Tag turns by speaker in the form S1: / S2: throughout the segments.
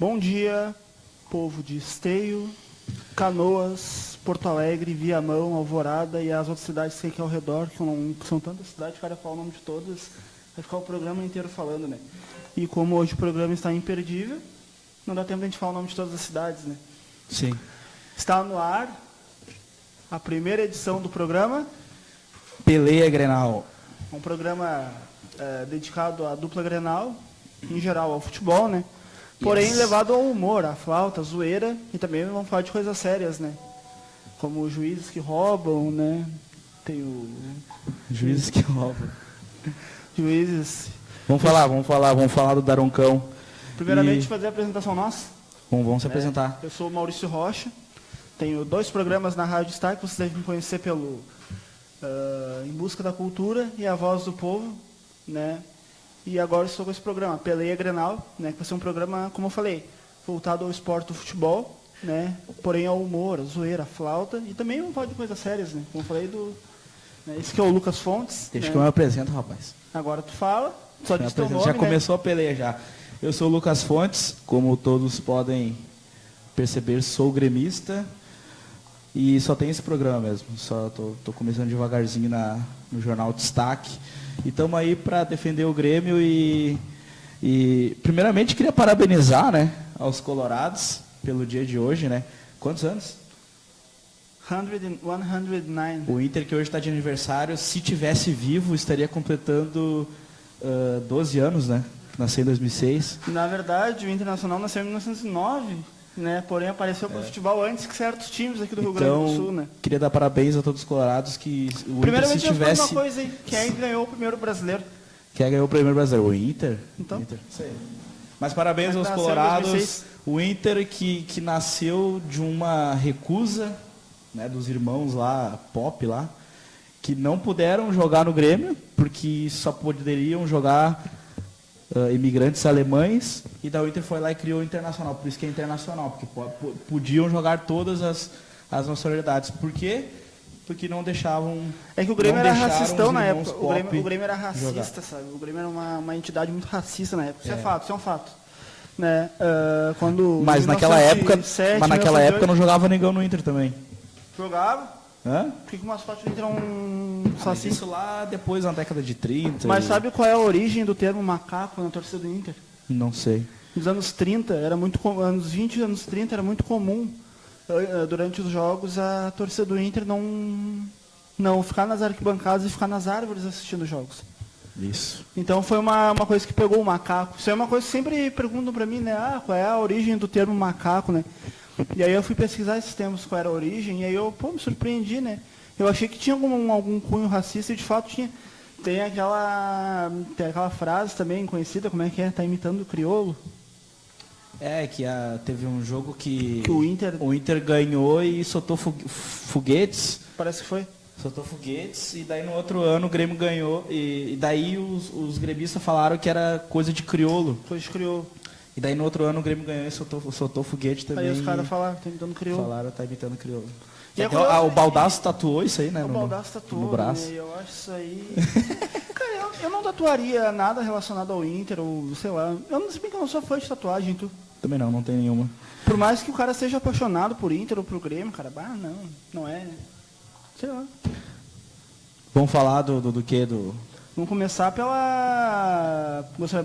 S1: Bom dia, povo de Esteio, Canoas, Porto Alegre, Viamão, Alvorada e as outras cidades que tem aqui ao redor, que são tantas cidades, cara, falar o nome de todas, vai ficar o programa inteiro falando, né? E como hoje o programa está imperdível, não dá tempo de a gente falar o nome de todas as cidades, né?
S2: Sim.
S1: Está no ar a primeira edição do programa.
S2: Peleia Grenal.
S1: Um programa dedicado à dupla Grenal, em geral ao futebol, né? Porém, levado ao humor, à flauta, à zoeira, e também vamos falar de coisas sérias, né? Como juízes que roubam, né? Tem o...
S2: Juízes que roubam.
S1: Juízes...
S2: Vamos falar do Daroncão.
S1: Primeiramente, fazer a apresentação nossa.
S2: Vamos se apresentar.
S1: Eu sou o Maurício Rocha, tenho 2 programas na Rádio Destaque, vocês devem me conhecer pelo Em Busca da Cultura e A Voz do Povo, né? E agora estou com esse programa, Peleia Grenal, né? Que vai ser um programa, como eu falei, voltado ao esporte do futebol, né? Porém ao humor, a zoeira, a flauta, e também vamos falar de coisas sérias, né? Como eu falei né? Esse que é o Lucas Fontes.
S2: Deixa
S1: né?
S2: que eu me apresento, rapaz.
S1: Agora tu fala, só diz teu nome,
S2: já
S1: né?
S2: começou a peleia já. Eu sou o Lucas Fontes, como todos podem perceber, sou gremista e só tem esse programa mesmo. Só tô começando devagarzinho no Jornal Destaque. E estamos aí para defender o Grêmio e primeiramente queria parabenizar, né, aos colorados pelo dia de hoje, né? Quantos anos?
S1: 109.
S2: O Inter, que hoje está de aniversário, se tivesse vivo, estaria completando 12 anos, né? Nasceu em 2006.
S1: Na verdade, o Internacional nasceu em 1909, né? Porém apareceu para o futebol antes que certos times aqui do Rio Grande do Sul, né?
S2: Queria dar parabéns a todos os colorados que o
S1: Primeiramente,
S2: Inter, se tivesse...
S1: uma coisa aí, quem ganhou o primeiro brasileiro?
S2: Quem ganhou o primeiro brasileiro? O Inter?
S1: Então.
S2: Inter. Isso aí. Mas parabéns aos colorados. O Inter que nasceu de uma recusa, né, dos irmãos lá, Pop lá, que não puderam jogar no Grêmio, porque só poderiam jogar imigrantes alemães, e da Inter foi lá e criou o Internacional, por isso que é internacional, porque podiam jogar todas as nacionalidades. Por quê? Porque não deixavam...
S1: É que o Grêmio era racistão na época, o Grêmio era
S2: racista,
S1: jogar. Sabe? O Grêmio era uma entidade muito racista na época, isso é um fato. Né? Quando,
S2: mas naquela época não jogava negão no Inter também.
S1: Jogava?
S2: Hã?
S1: Por que o mascote do Inter é um
S2: saci? Isso lá depois, na década de 30.
S1: Mas sabe qual é a origem do termo macaco na torcida do Inter?
S2: Não sei.
S1: Nos anos 30, anos 20 e anos 30, era muito comum, durante os jogos, a torcida do Inter não ficar nas arquibancadas e ficar nas árvores assistindo os jogos.
S2: Isso.
S1: Então foi uma coisa que pegou o macaco. Isso é uma coisa que sempre perguntam para mim, né? Qual é a origem do termo macaco, né? E aí eu fui pesquisar esses termos, qual era a origem, e aí eu, me surpreendi, né? Eu achei que tinha algum cunho racista, e de fato tinha. Tem aquela frase também conhecida, como é que é? Tá imitando o crioulo?
S2: Teve um jogo que
S1: o Inter
S2: ganhou e soltou foguetes.
S1: Parece que foi.
S2: Soltou foguetes, e daí no outro ano o Grêmio ganhou, e daí os gremistas falaram que era coisa de crioulo.
S1: Coisa de crioulo.
S2: E daí no outro ano o Grêmio ganhou e soltou foguete também.
S1: Aí os caras falaram, tá imitando crioulo.
S2: Falaram, tá imitando crioulo.
S1: E
S2: o Baldasso tatuou isso aí, né?
S1: O Baldasso tatuou,
S2: no braço.
S1: Né? Eu acho isso aí... Cara, eu não tatuaria nada relacionado ao Inter, ou sei lá. Se bem que eu não sou fã de tatuagem, tu.
S2: Também não tem nenhuma.
S1: Por mais que o cara seja apaixonado por Inter ou pro Grêmio, cara, não é. Sei lá.
S2: Vamos falar do quê?
S1: Vamos começar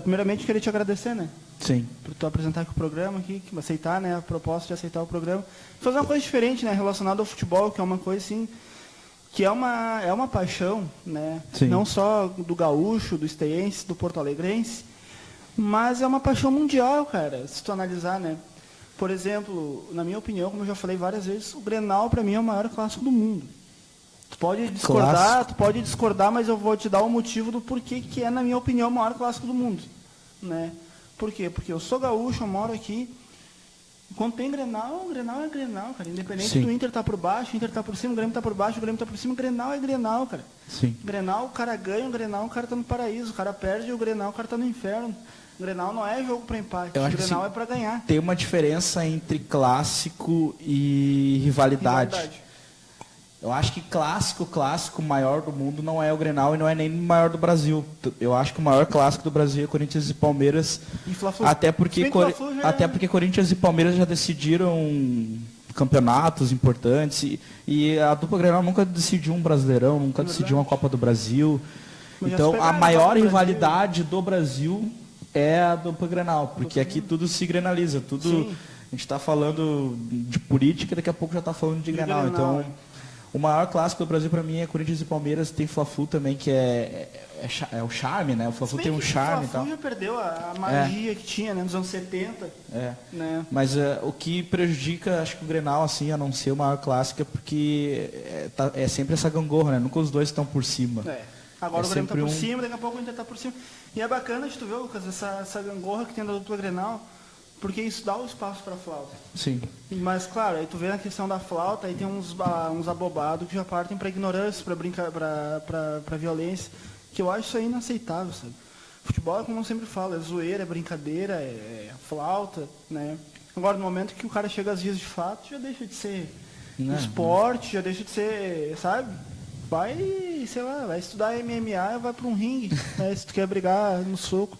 S1: primeiramente, queria te agradecer, né?
S2: Sim.
S1: Por tu apresentar aqui o programa, aceitar, né? A proposta de aceitar o programa. Fazer uma coisa diferente, né? Relacionada ao futebol, que é uma coisa assim... Que é uma paixão, né?
S2: Sim.
S1: Não só do gaúcho, do esteiense, do porto-alegrense, mas é uma paixão mundial, cara, se tu analisar, né? Por exemplo, na minha opinião, como eu já falei várias vezes, o Grenal, para mim, é o maior clássico do mundo. Tu pode discordar, mas eu vou te dar o motivo do porquê que é, na minha opinião, o maior clássico do mundo, né? Por quê? Porque eu sou gaúcho, eu moro aqui. Quando tem Grenal é Grenal, cara. Independente do Inter tá por baixo, o Inter tá por cima, o Grêmio tá por baixo, o Grêmio tá por cima, Grenal é Grenal, cara.
S2: Sim.
S1: Grenal, o cara ganha, o Grenal, o cara tá no paraíso, o cara perde, o Grenal, o cara tá no inferno. O Grenal não é jogo para empate, o Grenal é para ganhar.
S2: Tem uma diferença entre clássico e rivalidade. Eu acho que clássico maior do mundo não é o Grenal e não é nem o maior do Brasil. Eu acho que o maior clássico do Brasil é Corinthians e Palmeiras. Até porque Corinthians e Palmeiras já decidiram campeonatos importantes. E a dupla Grenal nunca decidiu um Brasileirão, nunca decidiu uma Copa do Brasil. Então, a maior rivalidade do Brasil é a dupla Grenal, porque aqui tudo se grenaliza. Tudo, a gente está falando de política, daqui a pouco já está falando de Grenal. Então, o maior clássico do Brasil para mim é Corinthians e Palmeiras. Tem Fla-Flu também, que é o charme, né? O Fla-Flu tem um charme e tal.
S1: O Fla-Flu já perdeu a magia que tinha, né? Nos anos 70. Né?
S2: Mas o que prejudica, acho que o Grenal, assim, a não ser o maior clássico, é porque é sempre essa gangorra, né? Nunca os dois estão por cima.
S1: Agora o Grêmio está por cima, daqui a pouco o Inter está por cima. E é bacana de tu ver, Lucas, essa gangorra que tem da dupla Grenal, porque isso dá o espaço para a flauta.
S2: Sim.
S1: Mas, claro, aí tu vê na questão da flauta, aí tem uns abobados que já partem para ignorância, para violência, que eu acho isso aí inaceitável, sabe? Futebol, como eu sempre falo, é zoeira, é brincadeira, é flauta, né? Agora, no momento que o cara chega às vias de fato, já deixa de ser esporte, já deixa de ser, sabe? Vai, sei lá, vai estudar MMA e vai para um ringue, né? Se tu quer brigar no soco.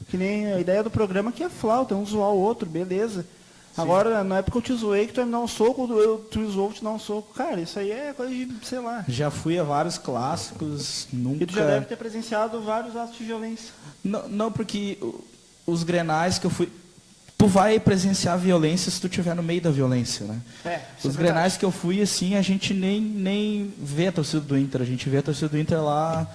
S1: Que nem a ideia do programa que é flauta, um zoar o outro, beleza. Sim. Agora, na época eu te zoei que tu ia me dar um soco, tu me zoou te dar um soco. Cara, isso aí é coisa de, sei lá.
S2: Já fui a vários clássicos, nunca...
S1: E tu já deve ter presenciado vários atos de violência.
S2: Não, porque os Grenais que eu fui... Tu vai presenciar violência se tu estiver no meio da violência, né? Os Grenais que eu fui, assim, a gente nem vê a torcida do Inter, a gente vê a torcida do Inter lá...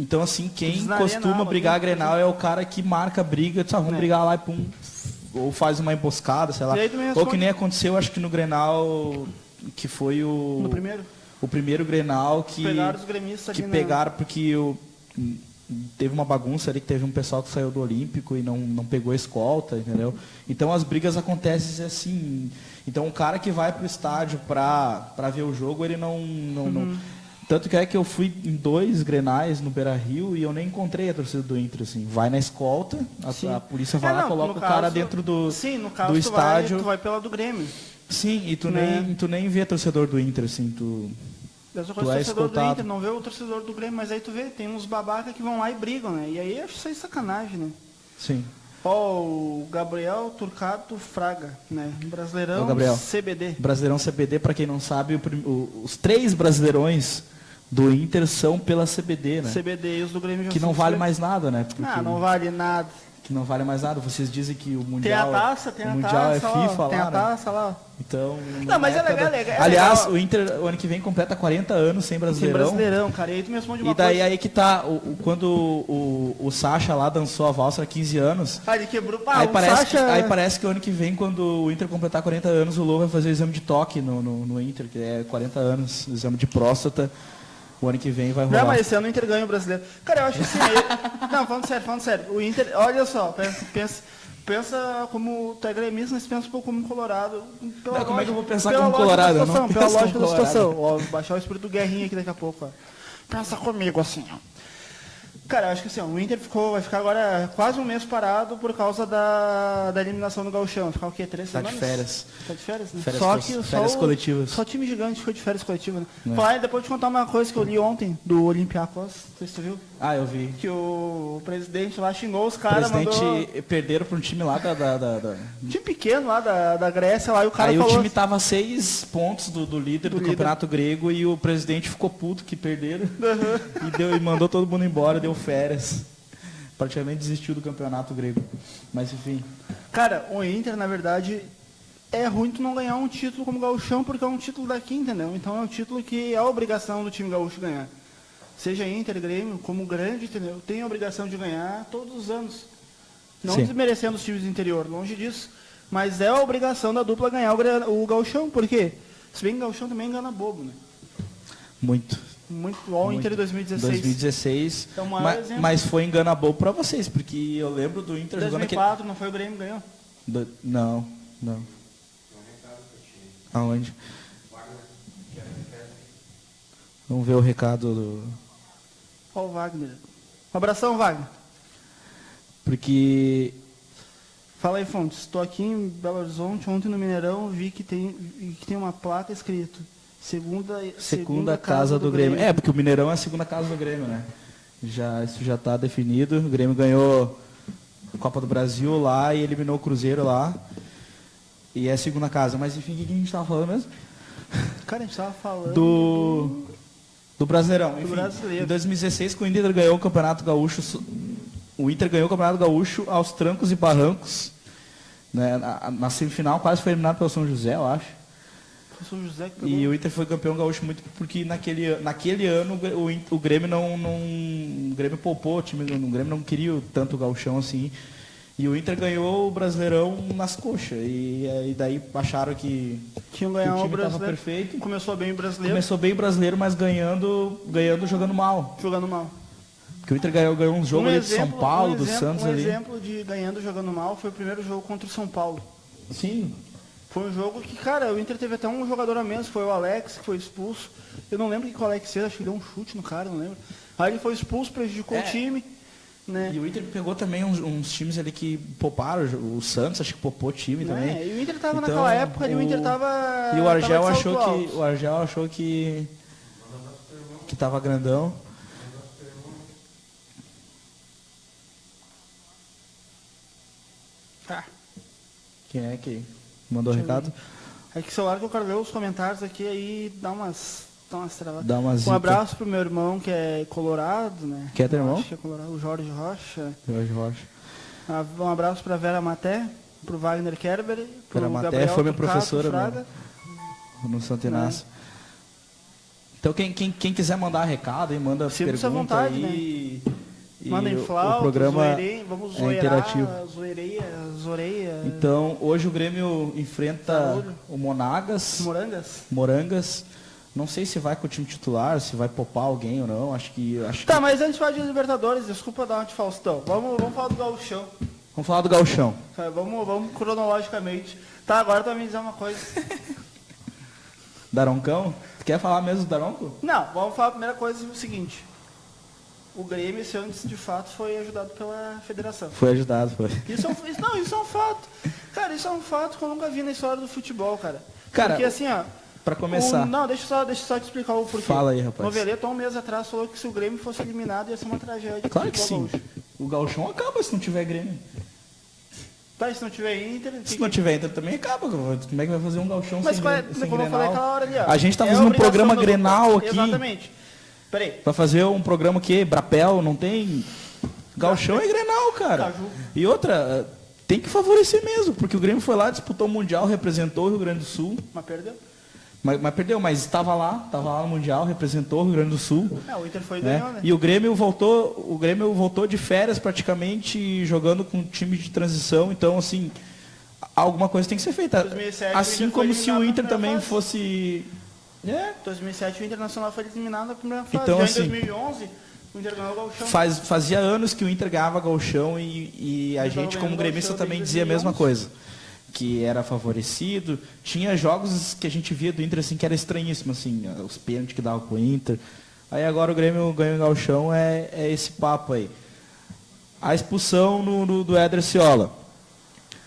S2: Então, assim, quem costuma brigar a Grenal é o cara que marca a briga, diz, vamos brigar lá e pum, ou faz uma emboscada, sei lá. Ou que nem aconteceu, acho que no Grenal, que foi o...
S1: No primeiro?
S2: O primeiro Grenal que...
S1: Pegaram os gremistas
S2: que pegaram porque teve uma bagunça ali, que teve um pessoal que saiu do Olímpico e não pegou a escolta, entendeu? Então, as brigas acontecem assim... Então, o cara que vai pro estádio pra ver o jogo, ele não tanto que é que eu fui em 2 Grenais no Beira-Rio e eu nem encontrei a torcida do Inter, assim. Vai na escolta, a polícia vai lá, coloca o cara dentro do estádio.
S1: Tu vai pela do Grêmio.
S2: Sim, e tu nem vê torcedor do Inter, assim, tu
S1: é torcedor do Inter, não vê o torcedor do Grêmio, mas aí tu vê, tem uns babaca que vão lá e brigam, né? E aí eu acho isso aí sacanagem, né?
S2: Sim.
S1: O Gabriel Turcato Fraga, né? Brasileirão CBD.
S2: Brasileirão CBD, para quem não sabe, os 3 brasileirões do Inter são pela CBD, né?
S1: CBD e os do Grêmio já
S2: que não vale mais nada, né? Porque
S1: não vale nada.
S2: Que não vale mais nada. Vocês dizem que o Mundial,
S1: tem a
S2: mundial
S1: taça,
S2: é FIFA lá,
S1: tem a taça lá.
S2: Então,
S1: não, mas é legal.
S2: Aliás, o Inter, o ano que vem, completa 40 anos sem Brasileirão.
S1: Sem Brasileirão, cara. E aí tu me responde uma
S2: coisa. E daí
S1: coisa.
S2: aí que tá, quando o Sacha lá dançou a valsa há 15 anos...
S1: ele quebrou...
S2: Aí parece que o ano que vem, quando o Inter completar 40 anos, o Lô vai fazer o exame de toque no Inter, que é 40 anos, o exame de próstata. O ano que vem vai rolar.
S1: Não, mas esse ano o Inter ganha o Brasileiro. Cara, eu acho que assim... Não, falando sério. O Inter... Olha só, pensa como tu é gremista, mas pensa um pouco como colorado.
S2: Como é que eu vou pensar como colorado?
S1: Pela lógica da situação. Ó, baixar o espírito do Guerrinha aqui daqui a pouco. Ó. Pensa comigo assim, ó. Cara, eu acho que assim, o Inter vai ficar agora quase um mês parado por causa da eliminação do Gauchão. Vai ficar o quê? 3 semanas?
S2: Tá de férias.
S1: Tá de férias, né?
S2: Férias coletivas.
S1: Só time gigante ficou de férias coletivas, né? Falar, depois de contar uma coisa que eu li ontem do Olympiacos, não sei se tu viu.
S2: Eu vi.
S1: Que o presidente lá xingou os caras,
S2: perderam para um time lá
S1: time pequeno lá da Grécia, lá, e o cara
S2: falou... Aí o time tava a 6 pontos do líder do campeonato grego e o presidente ficou puto que perderam e mandou todo mundo embora, deu férias. Praticamente desistiu do campeonato grego. Mas enfim.
S1: Cara, o Inter, na verdade, é ruim tu não ganhar um título como Gauchão, porque é um título daqui, entendeu? Então é um título que é a obrigação do time gaúcho ganhar. Seja Inter, Grêmio, como grande, entendeu? Tem a obrigação de ganhar todos os anos. Não desmerecendo os times do interior, longe disso. Mas é a obrigação da dupla ganhar o Gauchão. Por quê? Se bem que o Gauchão também engana bobo, né?
S2: Muito.
S1: O Inter de 2016.
S2: 2016. Então, mas foi engana bobo para vocês, porque eu lembro do Inter jogando...
S1: 2004, não foi o Grêmio que ganhou?
S2: Não. Aonde? Vamos ver o recado do...
S1: Ó o Wagner. Um abração, Wagner.
S2: Porque...
S1: Fala aí, Fontes. Estou aqui em Belo Horizonte, ontem no Mineirão, vi que tem uma placa escrito Segunda casa do Grêmio.
S2: É, porque o Mineirão é a segunda casa do Grêmio, né? Isso já está definido. O Grêmio ganhou a Copa do Brasil lá e eliminou o Cruzeiro lá. E é a segunda casa. Mas enfim, o que a gente estava falando mesmo?
S1: Cara, a gente estava falando
S2: do Brasileirão.
S1: Do
S2: enfim,
S1: Brasileiro.
S2: Em 2016, quando o Inter ganhou o Campeonato Gaúcho, aos trancos e barrancos. Né? Na semifinal quase foi eliminado pelo São José, eu acho.
S1: São José que
S2: E o Inter foi campeão gaúcho muito porque naquele ano o Grêmio o Grêmio poupou o time, o Grêmio não queria tanto o gauchão assim. E o Inter ganhou o Brasileirão nas coxas. E daí acharam que
S1: tinham ganhado
S2: o time
S1: o Brasileiro.
S2: estava perfeito.
S1: Começou bem o Brasileiro.
S2: Começou bem o Brasileiro, mas ganhando jogando mal.
S1: Jogando mal.
S2: Porque o Inter ganhou uns jogos ali de São Paulo, do Santos ali.
S1: Um exemplo de ganhando jogando mal foi o primeiro jogo contra o São Paulo.
S2: Sim.
S1: Foi um jogo que, cara, o Inter teve até um jogador a menos, foi o Alex, que foi expulso. Eu não lembro o que o Alex fez, acho que deu um chute no cara, não lembro. Aí ele foi expulso, prejudicou o time. Né?
S2: E o Inter pegou também uns times ali que pouparam, o Santos acho que poupou o time também.
S1: E o Inter estava naquela época ali, o Inter estava...
S2: E o Argel achou que estava grandão. Quem é que mandou o recado?
S1: É que celular que eu quero ler os comentários aqui, aí dá umas travadas.
S2: Dá umas
S1: Um abraço pro meu irmão que é colorado, né?
S2: Que é teu irmão?
S1: Acho que é colorado, o Jorge Rocha.
S2: Jorge Rocha.
S1: Um abraço pra Vera Maté, pro Wagner Kerber, pro
S2: Vera Maté
S1: Gabriel
S2: foi minha
S1: Turcato,
S2: professora
S1: Fraga.
S2: No Santo Inácio. Então quem quiser mandar recado, aí manda
S1: sempre
S2: pergunta
S1: vontade,
S2: aí.
S1: Né? Mandem flauta,
S2: o programa
S1: vamos
S2: é interativo.
S1: Zoreia.
S2: Então, hoje o Grêmio enfrenta o Morangas. Não sei se vai com o time titular, se vai poupar alguém ou não. Acho que
S1: mas antes de falar de Libertadores, desculpa dar uma de Faustão. Vamos falar do Gauchão.
S2: Vamos falar do Gauchão.
S1: Vamos cronologicamente. Tá, agora tu vai me dizer uma coisa.
S2: Daroncão? Tu quer falar mesmo do Daronco?
S1: Não, vamos falar a primeira coisa, o seguinte. O Grêmio, esse ano, de fato, foi ajudado pela federação.
S2: Foi ajudado, foi.
S1: Isso é um fato. Cara, isso é um fato que eu nunca vi na história do futebol, cara.
S2: Cara,
S1: porque assim, ó...
S2: Pra começar...
S1: Deixa eu só te explicar o porquê.
S2: Fala aí, rapaz.
S1: O Noveleto, há um mês atrás, falou que se o Grêmio fosse eliminado, ia ser uma tragédia.
S2: Claro que sim. O Gauchão acaba se não tiver Grêmio.
S1: Tá, e se não tiver Inter...
S2: Se não tiver Inter também acaba. Como é que vai fazer um Gauchão sem Grenal?
S1: Mas como eu falei aquela hora ali, ó.
S2: A gente tá fazendo um programa Grenal aqui.
S1: Exatamente. Peraí.
S2: Pra fazer um programa que Brapel, não tem... Gauchão é Grenal, cara.
S1: Caju.
S2: E outra, tem que favorecer mesmo, porque o Grêmio foi lá, disputou o Mundial, representou o Rio Grande do Sul.
S1: Mas perdeu.
S2: Mas perdeu, mas estava lá no Mundial, representou o Rio Grande do Sul.
S1: O Inter foi e ganhou, né?
S2: E o Grêmio voltou de férias praticamente, jogando com um time de transição, então assim, alguma coisa tem que ser feita.
S1: 2007,
S2: assim como se o Inter também fosse...
S1: 2007 o Internacional foi eliminado na primeira fase.
S2: Então,
S1: já
S2: assim,
S1: em 2011 o Inter ganhou o Gauchão.
S2: Fazia anos que o Inter ganhava Gauchão e a gente como gremista também dizia a mesma coisa. Que era favorecido. Tinha jogos que a gente via do Inter assim que era estranhíssimo, assim, os pênaltis que dava pro Inter. Aí agora o Grêmio ganha o Gauchão, é esse papo aí. A expulsão do Éder Ciola.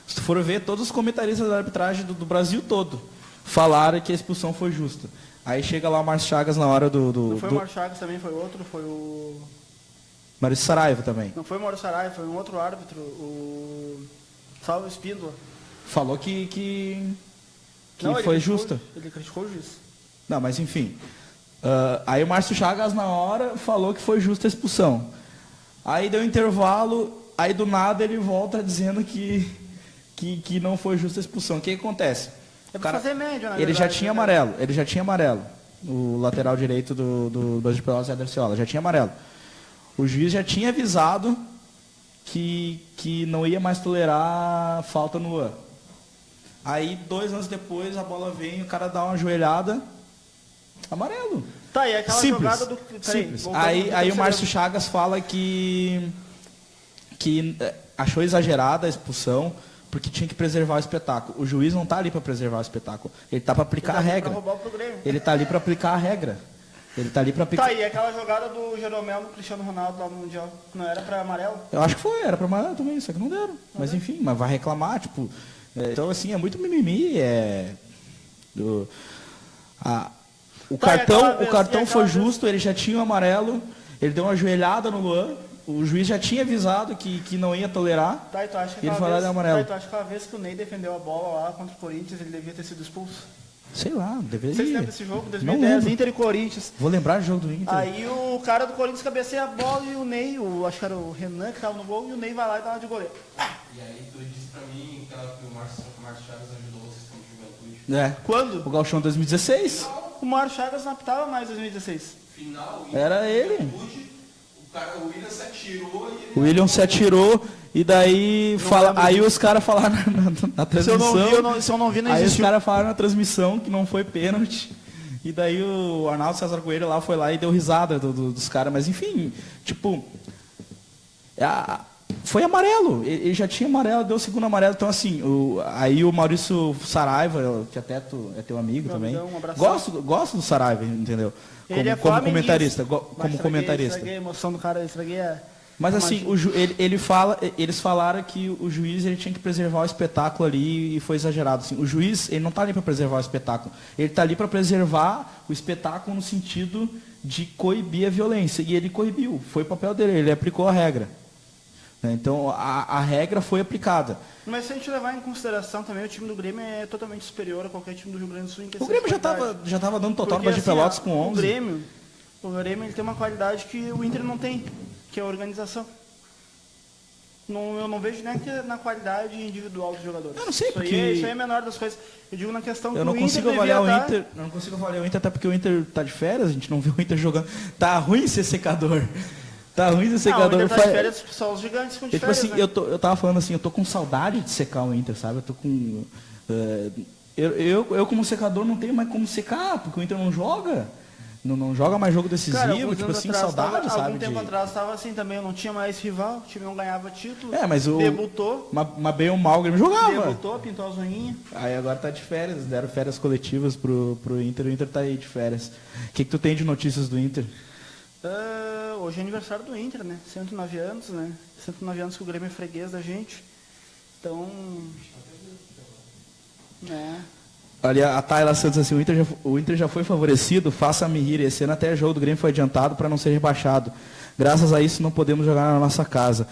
S2: Se tu for ver, todos os comentaristas da arbitragem do Brasil todo falaram que a expulsão foi justa. Aí chega lá o Márcio Chagas na hora
S1: Não foi o Márcio Chagas também, foi outro, foi o...
S2: Maurício Saraiva também.
S1: Não foi o Maurício Saraiva, foi um outro árbitro, o Salvo Espíndola.
S2: Falou que foi justa.
S1: Ele criticou o juiz.
S2: Não, mas enfim. Aí o Márcio Chagas na hora falou que foi justa a expulsão. Aí deu um intervalo, aí do nada ele volta dizendo que não foi justa a expulsão. O que acontece?
S1: É pra fazer média, na
S2: ele
S1: verdade,
S2: já tinha amarelo. O lateral direito do Brasil de Pelotas, Éder Ciola, já tinha amarelo. O juiz já tinha avisado que não ia mais tolerar falta no Luan. Aí, 2 anos depois, a bola vem, o cara dá uma joelhada, amarelo.
S1: Tá, e aquela
S2: simples,
S1: jogada do...
S2: Simples. Aí o Márcio Chagas fala que achou exagerada a expulsão, porque tinha que preservar o espetáculo. O juiz não está ali para preservar o espetáculo. Ele está para aplicar a regra. Ele está ali para aplicar a regra. Ele está ali para aplicar...
S1: Tá, e aquela jogada do Jeromel no Cristiano Ronaldo lá no Mundial, não era para amarelo?
S2: Eu acho que foi, era para amarelo também, só que não deram. Mas enfim, mas vai reclamar, tipo... então, assim, é muito mimimi, O cartão foi justo, ele já tinha o amarelo, ele deu uma joelhada no Luan, o juiz já tinha avisado que não ia tolerar.
S1: Tá, e tu acha que
S2: ele falou de amarelo.
S1: tu acha que aquela vez que o Ney defendeu a bola lá contra o Corinthians, ele devia ter sido expulso?
S2: Sei lá, deveria.
S1: Vocês lembram desse jogo? 2010, Inter e Corinthians.
S2: Vou lembrar do jogo do Inter.
S1: Aí o cara do Corinthians cabeceia a bola e o Ney, acho que era o Renan que tava no gol, e o Ney vai lá e dá uma de goleiro.
S3: E aí tu disse pra mim que o Márcio Chagas ajudou vocês com o Juventude.
S2: É.
S1: Quando?
S2: O Gauchão 2016.
S1: O Márcio Chagas não apitava mais em 2016.
S3: Final,
S2: era ele.
S3: O William se atirou e ele...
S2: O William se atirou e daí aí os caras falaram na transmissão.
S1: Se eu não vi, não
S2: aí
S1: existiu.
S2: os caras falaram na transmissão que não foi pênalti. E daí o Arnaldo César Coelho lá foi lá e deu risada dos caras. Mas enfim, tipo... foi amarelo. Ele já tinha amarelo, deu o segundo amarelo. Então assim, aí o Maurício Saraiva, que até é teu amigo também. Gosto do Saraiva, entendeu? Como comentarista.
S1: Estraguei a emoção do cara, estraguei a...
S2: Mas assim, eles falaram que o juiz ele tinha que preservar o espetáculo ali e foi exagerado. Assim, o juiz ele não está ali para preservar o espetáculo. Ele está ali para preservar o espetáculo no sentido de coibir a violência. E ele coibiu. Foi o papel dele, ele aplicou a regra. Então a regra foi aplicada.
S1: Mas se a gente levar em consideração também, o time do Grêmio é totalmente superior a qualquer time do Rio Grande do Sul.
S2: O Grêmio já estava dando total para de Pelotas com 11.
S1: O Grêmio ele tem uma qualidade que o Inter não tem, que é a organização. Eu não vejo nem na qualidade individual dos jogadores.
S2: Eu não sei porque...
S1: Isso aí é a menor das coisas. Eu digo na questão que
S2: eu não consigo avaliar o Inter. Eu não consigo avaliar o Inter até porque o Inter está de férias, a gente não vê o Inter jogando. Tá ruim ser secador. Tá ruim de secador.
S1: O Inter tá de férias, só os gigantes com de férias,
S2: assim,
S1: né?
S2: eu tava falando assim, eu tô com saudade de secar o Inter, sabe? Eu tô com... eu como secador não tenho mais como secar, porque o Inter não joga. Não joga mais jogo decisivo,
S1: cara,
S2: tipo assim, saudade, sabe?
S1: Algum tempo atrás estava assim também, eu não tinha mais rival, o time não ganhava título.
S2: Mas
S1: debutou.
S2: Mas bem ou mal o Grêmio jogava.
S1: Debutou, pintou as unhinhas.
S2: Aí agora tá de férias, deram férias coletivas pro Inter, o Inter tá aí de férias. O que tu tem de notícias do Inter?
S1: Hoje é aniversário do Inter, né? 109 anos, né? 109 anos que o Grêmio é freguês da gente. Então...
S2: Olha, a Tayla Santos assim, o Inter já foi favorecido, faça-me rir. Esse ano até o jogo do Grêmio foi adiantado para não ser rebaixado. Graças a isso não podemos jogar na nossa casa.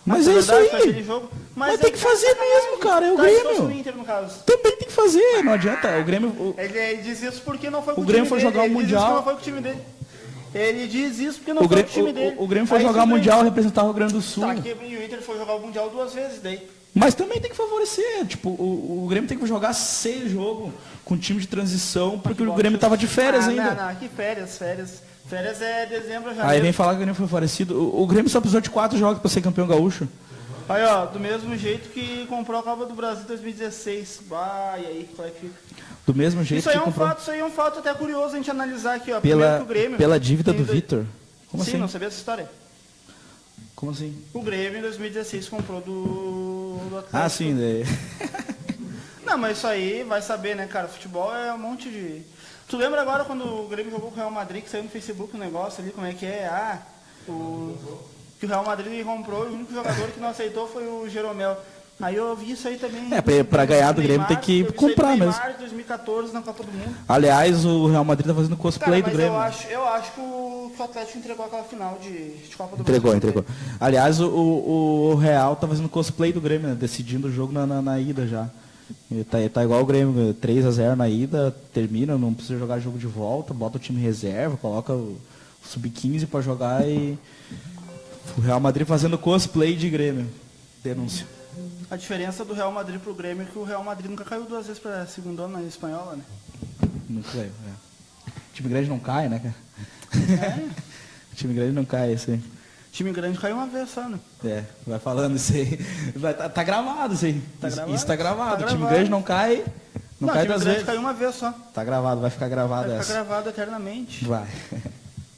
S2: Mas é isso aí. Mas tem que fazer mesmo, cara. É o Grêmio.
S1: O Inter, no caso.
S2: Também tem que fazer, não adianta. O Grêmio...
S1: Ele diz isso porque não foi com
S2: o Grêmio foi jogar o Mundial.
S1: Não foi com o time dele. Ele diz isso porque não foi com o time dele.
S2: O Grêmio foi jogar o Mundial e representar o Rio Grande do Sul.
S1: Tá, e o Inter foi jogar o Mundial 2 vezes daí.
S2: Mas também tem que favorecer. Tipo, o Grêmio tem que jogar 6 jogos com time de transição, porque o Grêmio estava de férias ainda.
S1: Não, que férias. Férias é dezembro, janeiro.
S2: Aí vem falar que o Grêmio foi favorecido. O Grêmio só precisou de 4 jogos para ser campeão gaúcho.
S1: Aí, ó, do mesmo jeito que comprou a Copa do Brasil 2016. E aí, qual é que fica?
S2: Do mesmo jeito
S1: isso aí é um fato até curioso a gente analisar aqui, ó.
S2: Pela dívida do Vitor. Como assim?
S1: Não sabia essa história.
S2: Como assim?
S1: O Grêmio em 2016 comprou do Atlético.
S2: Ah, sim.
S1: Não, mas isso aí vai saber, né, cara? Futebol é um monte de... Tu lembra agora quando o Grêmio jogou com o Real Madrid, que saiu no Facebook um negócio ali, como é que é? Que o Real Madrid comprou e o único jogador que não aceitou foi o Jeromel. Aí eu vi isso aí também.
S2: Pra ganhar do Grêmio tem que comprar mesmo.
S1: Neymar, 2014 na Copa do Mundo.
S2: Aliás, o Real Madrid tá fazendo cosplay do Grêmio.
S1: Eu acho que o Atlético entregou aquela final de Copa do
S2: Mundo. Entregou. Aliás, o Real tá fazendo cosplay do Grêmio, né? Decidindo o jogo na ida já. Tá igual o Grêmio, 3-0 na ida, termina, não precisa jogar jogo de volta, bota o time reserva, coloca o Sub-15 pra jogar e... O Real Madrid fazendo cosplay de Grêmio. Denúncia.
S1: A diferença do Real Madrid pro Grêmio é que o Real Madrid nunca caiu 2 vezes pra segunda na espanhola, né?
S2: Nunca caiu, time grande não cai, né, cara? Time grande não cai, isso aí.
S1: Time grande caiu uma vez só, né?
S2: Vai falando isso aí. Tá gravado isso aí. Isso tá gravado. Time grande não cai. Não cai 2 vezes. Time grande
S1: caiu uma vez só.
S2: Tá gravado, vai ficar gravado essa.
S1: Vai ficar gravado eternamente.
S2: Vai.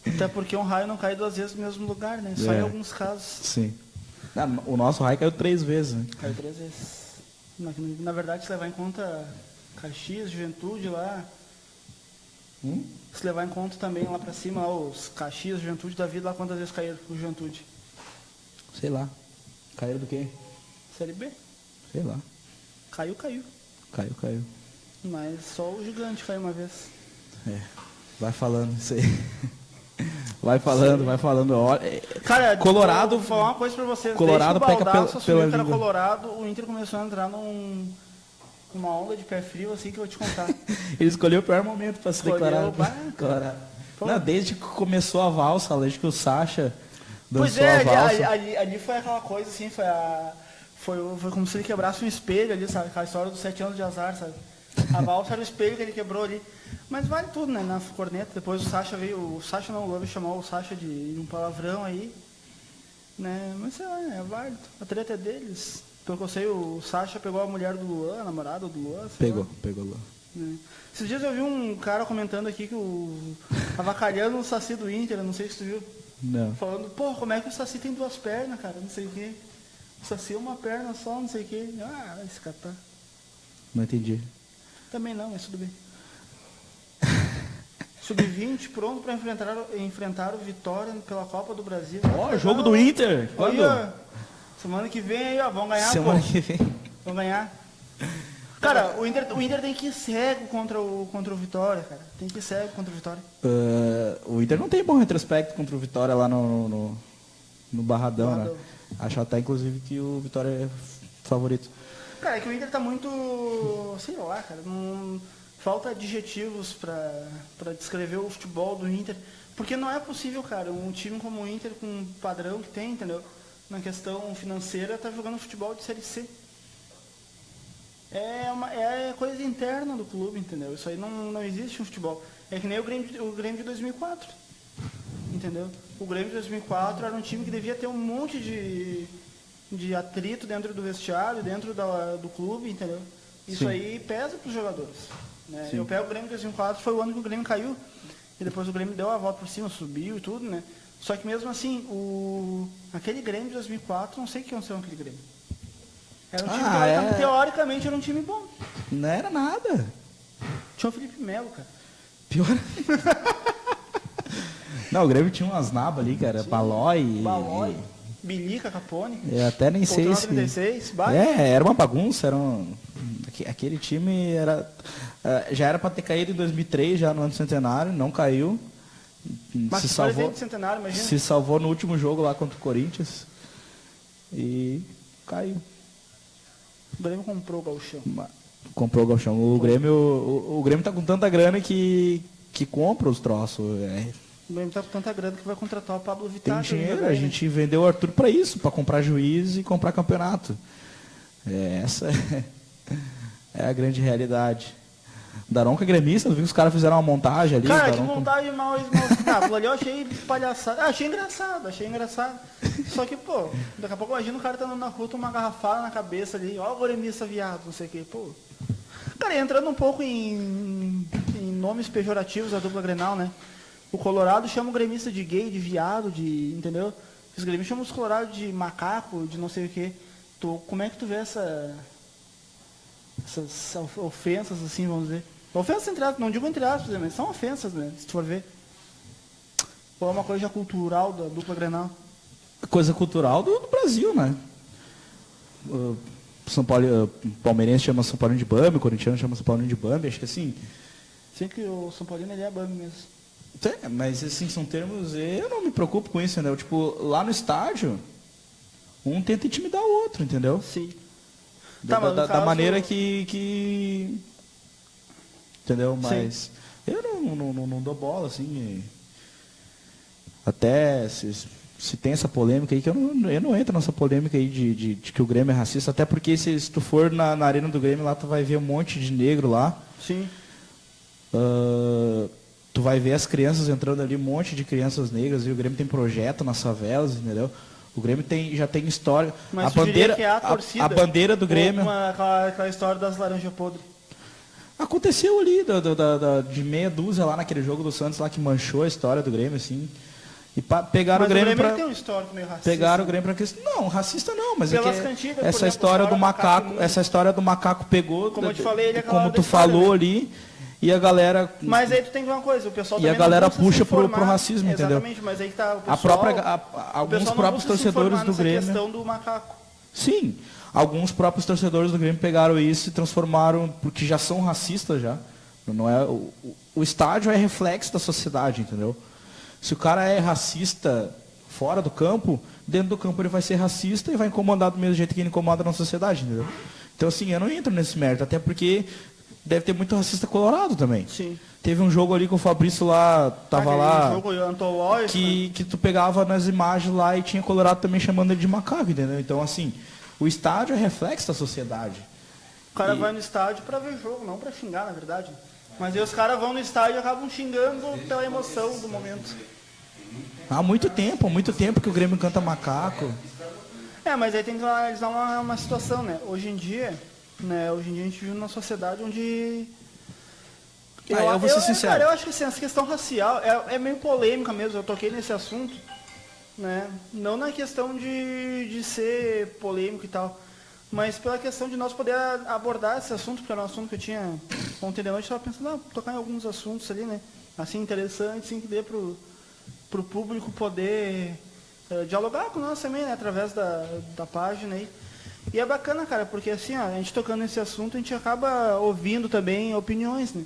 S1: Até porque um raio não cai 2 vezes no mesmo lugar, né? Só em alguns casos.
S2: Sim. O nosso raio caiu 3 vezes, né?
S1: Caiu 3 vezes. Na verdade, se levar em conta Caxias, Juventude lá... Se levar em conta também lá pra cima, lá, os Caxias, Juventude da vida, lá quantas vezes caíram o Juventude?
S2: Sei lá. Caíram do quê?
S1: Série B.
S2: Sei lá.
S1: Caiu.
S2: Caiu.
S1: Mas só o Gigante caiu uma vez.
S2: Vai falando isso aí. Vai falando. Olha,
S1: cara,
S2: Colorado.
S1: Vou falar uma coisa pra vocês.
S2: Colorado
S1: pega
S2: pela
S1: língua.
S2: Colorado,
S1: o Inter começou a entrar numa onda de pé frio, assim, que eu vou te contar.
S2: Ele escolheu o pior momento pra se declarar. Colorado. Não, desde que começou a valsa, desde que o Sacha dançou a valsa.
S1: Ali foi aquela coisa, assim, foi como se ele quebrasse um espelho ali, sabe? Aquela história dos 7 anos de azar, sabe? A valsa era o espelho que ele quebrou ali. Mas vale tudo, né? Na corneta. Depois o Sacha veio. O Sacha não, o Love chamou o Sacha de um palavrão aí. Né? Mas sei lá, é válido. A treta é deles. Pelo que eu sei, o Sacha pegou a mulher do Luan, a namorada do Luan.
S2: Pegou o Luan.
S1: Né? Esses dias eu vi um cara comentando aqui que avacalhando o Saci do Inter, eu não sei se tu viu.
S2: Não.
S1: Falando, pô, como é que o Saci tem 2 pernas, cara? Não sei o quê. O Saci é uma perna só, não sei o quê. Ah, vai se catar.
S2: Não entendi.
S1: Também não, mas tudo bem. Sub-20 pronto para enfrentar o Vitória pela Copa do Brasil.
S2: Ó, jogo do Inter.
S1: Quando? Semana que vem aí, ó, vão ganhar.
S2: Semana que vem.
S1: Vão ganhar. Cara, o Inter tem que ir cego contra o Vitória, cara. Tem que ir cego contra o Vitória.
S2: O Inter não tem bom retrospecto contra o Vitória lá no Barradão, né? Acho até, inclusive, que o Vitória é favorito.
S1: Cara, é que o Inter tá muito... Sei lá, cara. Falta adjetivos para descrever o futebol do Inter. Porque não é possível, cara, um time como o Inter, com o padrão que tem, entendeu? Na questão financeira, tá jogando futebol de Série C. É coisa interna do clube, entendeu? Isso aí não existe no futebol. É que nem o Grêmio de 2004, entendeu? O Grêmio de 2004 era um time que devia ter um monte de atrito dentro do vestiário, dentro do clube, entendeu? Isso Sim. Aí pesa para os jogadores. Né? Eu pego o Grêmio de 2004, foi o ano que o Grêmio caiu, e depois o Grêmio deu a volta por cima, subiu e tudo, né? Só que mesmo assim, aquele Grêmio de 2004, não sei o que aconteceu naquele Grêmio. Era um time teoricamente era um time bom.
S2: Não era nada.
S1: Tinha o Felipe Melo, cara.
S2: Pior. Não, o Grêmio tinha umas nabas ali, cara. Balói.
S1: Bilica, Capone.
S2: Eu até nem sei se...
S1: 36,
S2: era uma bagunça. Aquele time já era para ter caído em 2003, já no ano do centenário. Não caiu.
S1: Mas se salvou do centenário, imagina.
S2: Se salvou no último jogo lá contra o Corinthians. E caiu.
S1: O Grêmio comprou o Gauchão.
S2: Comprou o Gauchão. O Grêmio tá com tanta grana que compra os troços.
S1: O Grêmio tá com tanta grana que vai contratar o Pablo Vittar.
S2: Tem dinheiro, a gente vendeu o Arthur para isso, para comprar juiz e comprar campeonato. Essa é a grande realidade. Daronco é gremista, viu que os caras fizeram uma montagem ali.
S1: Cara, que montagem mal escravo. Ali eu achei palhaçada. Achei engraçado. Só que, pô, daqui a pouco imagina o cara tá andando na rua, uma garrafada na cabeça ali, ó o gremista viado, não sei o que, pô. Cara, entrando um pouco em nomes pejorativos da dupla Grenal, né? O Colorado chama o gremista de gay, de viado, entendeu? Os gremistas chamam os Colorados de macaco, de não sei o que. Como é que tu vê essas ofensas, assim, vamos dizer? Ofensas entre aspas, não digo entre aspas, mas são ofensas, né? Se tu for ver. Ou é uma coisa cultural da dupla Grenal?
S2: Coisa cultural do Brasil, né? São Paulo, palmeirense chama São Paulo de Bambi, o corintiano chama São Paulo de Bambi, acho que assim.
S1: Sim, que o São Paulino ele é Bambi mesmo.
S2: Mas assim, são termos, eu não me preocupo com isso, entendeu? Tipo, lá no estádio, um tenta intimidar o outro, entendeu?
S1: Sim.
S2: Da maneira que... Entendeu? Mas sim. Eu não dou bola, assim. Até se tem essa polêmica aí, que eu não entro nessa polêmica aí de que o Grêmio é racista, até porque se tu for na arena do Grêmio lá, tu vai ver um monte de negro lá.
S1: Sim.
S2: Tu vai ver as crianças entrando ali, um monte de crianças negras, e o Grêmio tem projeto nas favelas, entendeu? O Grêmio já tem história.
S1: Mas
S2: a bandeira do Grêmio.
S1: Aquela história das laranjas podres.
S2: Aconteceu ali, de meia dúzia lá naquele jogo do Santos lá que manchou a história do Grêmio, assim. E pegaram o Grêmio para.
S1: Tem um histórico meio racista.
S2: Pegaram o Grêmio para questão. Não, racista não, mas
S1: cantigas,
S2: essa
S1: exemplo,
S2: história do macaco, essa história do macaco pegou.
S1: Como eu te falei, ele
S2: como tu falou ali. E a galera...
S1: Mas aí tu tem que ver uma coisa, o pessoal
S2: também... E a galera puxa pro racismo, entendeu?
S1: Exatamente, mas aí que tá o pessoal...
S2: Alguns próprios torcedores do Grêmio...
S1: questão do macaco.
S2: Sim, alguns próprios torcedores do Grêmio pegaram isso e transformaram, porque já são racistas já, Não é, o estádio é reflexo da sociedade, entendeu? Se o cara é racista fora do campo, dentro do campo ele vai ser racista e vai incomodar do mesmo jeito que ele incomoda na sociedade, entendeu? Então, assim, eu não entro nesse mérito, até porque deve ter muito racista colorado também.
S1: Sim.
S2: Teve um jogo ali que o Fabrício lá tava lá,
S1: jogo,
S2: que tu pegava nas imagens lá e tinha colorado também chamando ele de macaco, entendeu? Então, assim, o estádio é reflexo da sociedade.
S1: O cara vai no estádio para ver jogo, não para xingar, na verdade. Mas aí os caras vão no estádio e acabam xingando pela emoção do momento.
S2: Há muito tempo que o Grêmio canta macaco.
S1: Mas aí tem que analisar uma situação, né? Hoje em dia a gente vive numa sociedade onde...
S2: Eu vou ser sincero.
S1: Cara, eu acho que assim, essa questão racial é meio polêmica mesmo, eu toquei nesse assunto, né? Não na questão de ser polêmico e tal, mas pela questão de nós poder abordar esse assunto, porque era um assunto que eu tinha ontem de noite, eu estava pensando, tocar em alguns assuntos ali, né? Assim, interessantes, assim, que dê pro público poder dialogar com nós também, né? Através da página aí. E é bacana, cara, porque assim, a gente tocando nesse assunto, a gente acaba ouvindo também opiniões, né?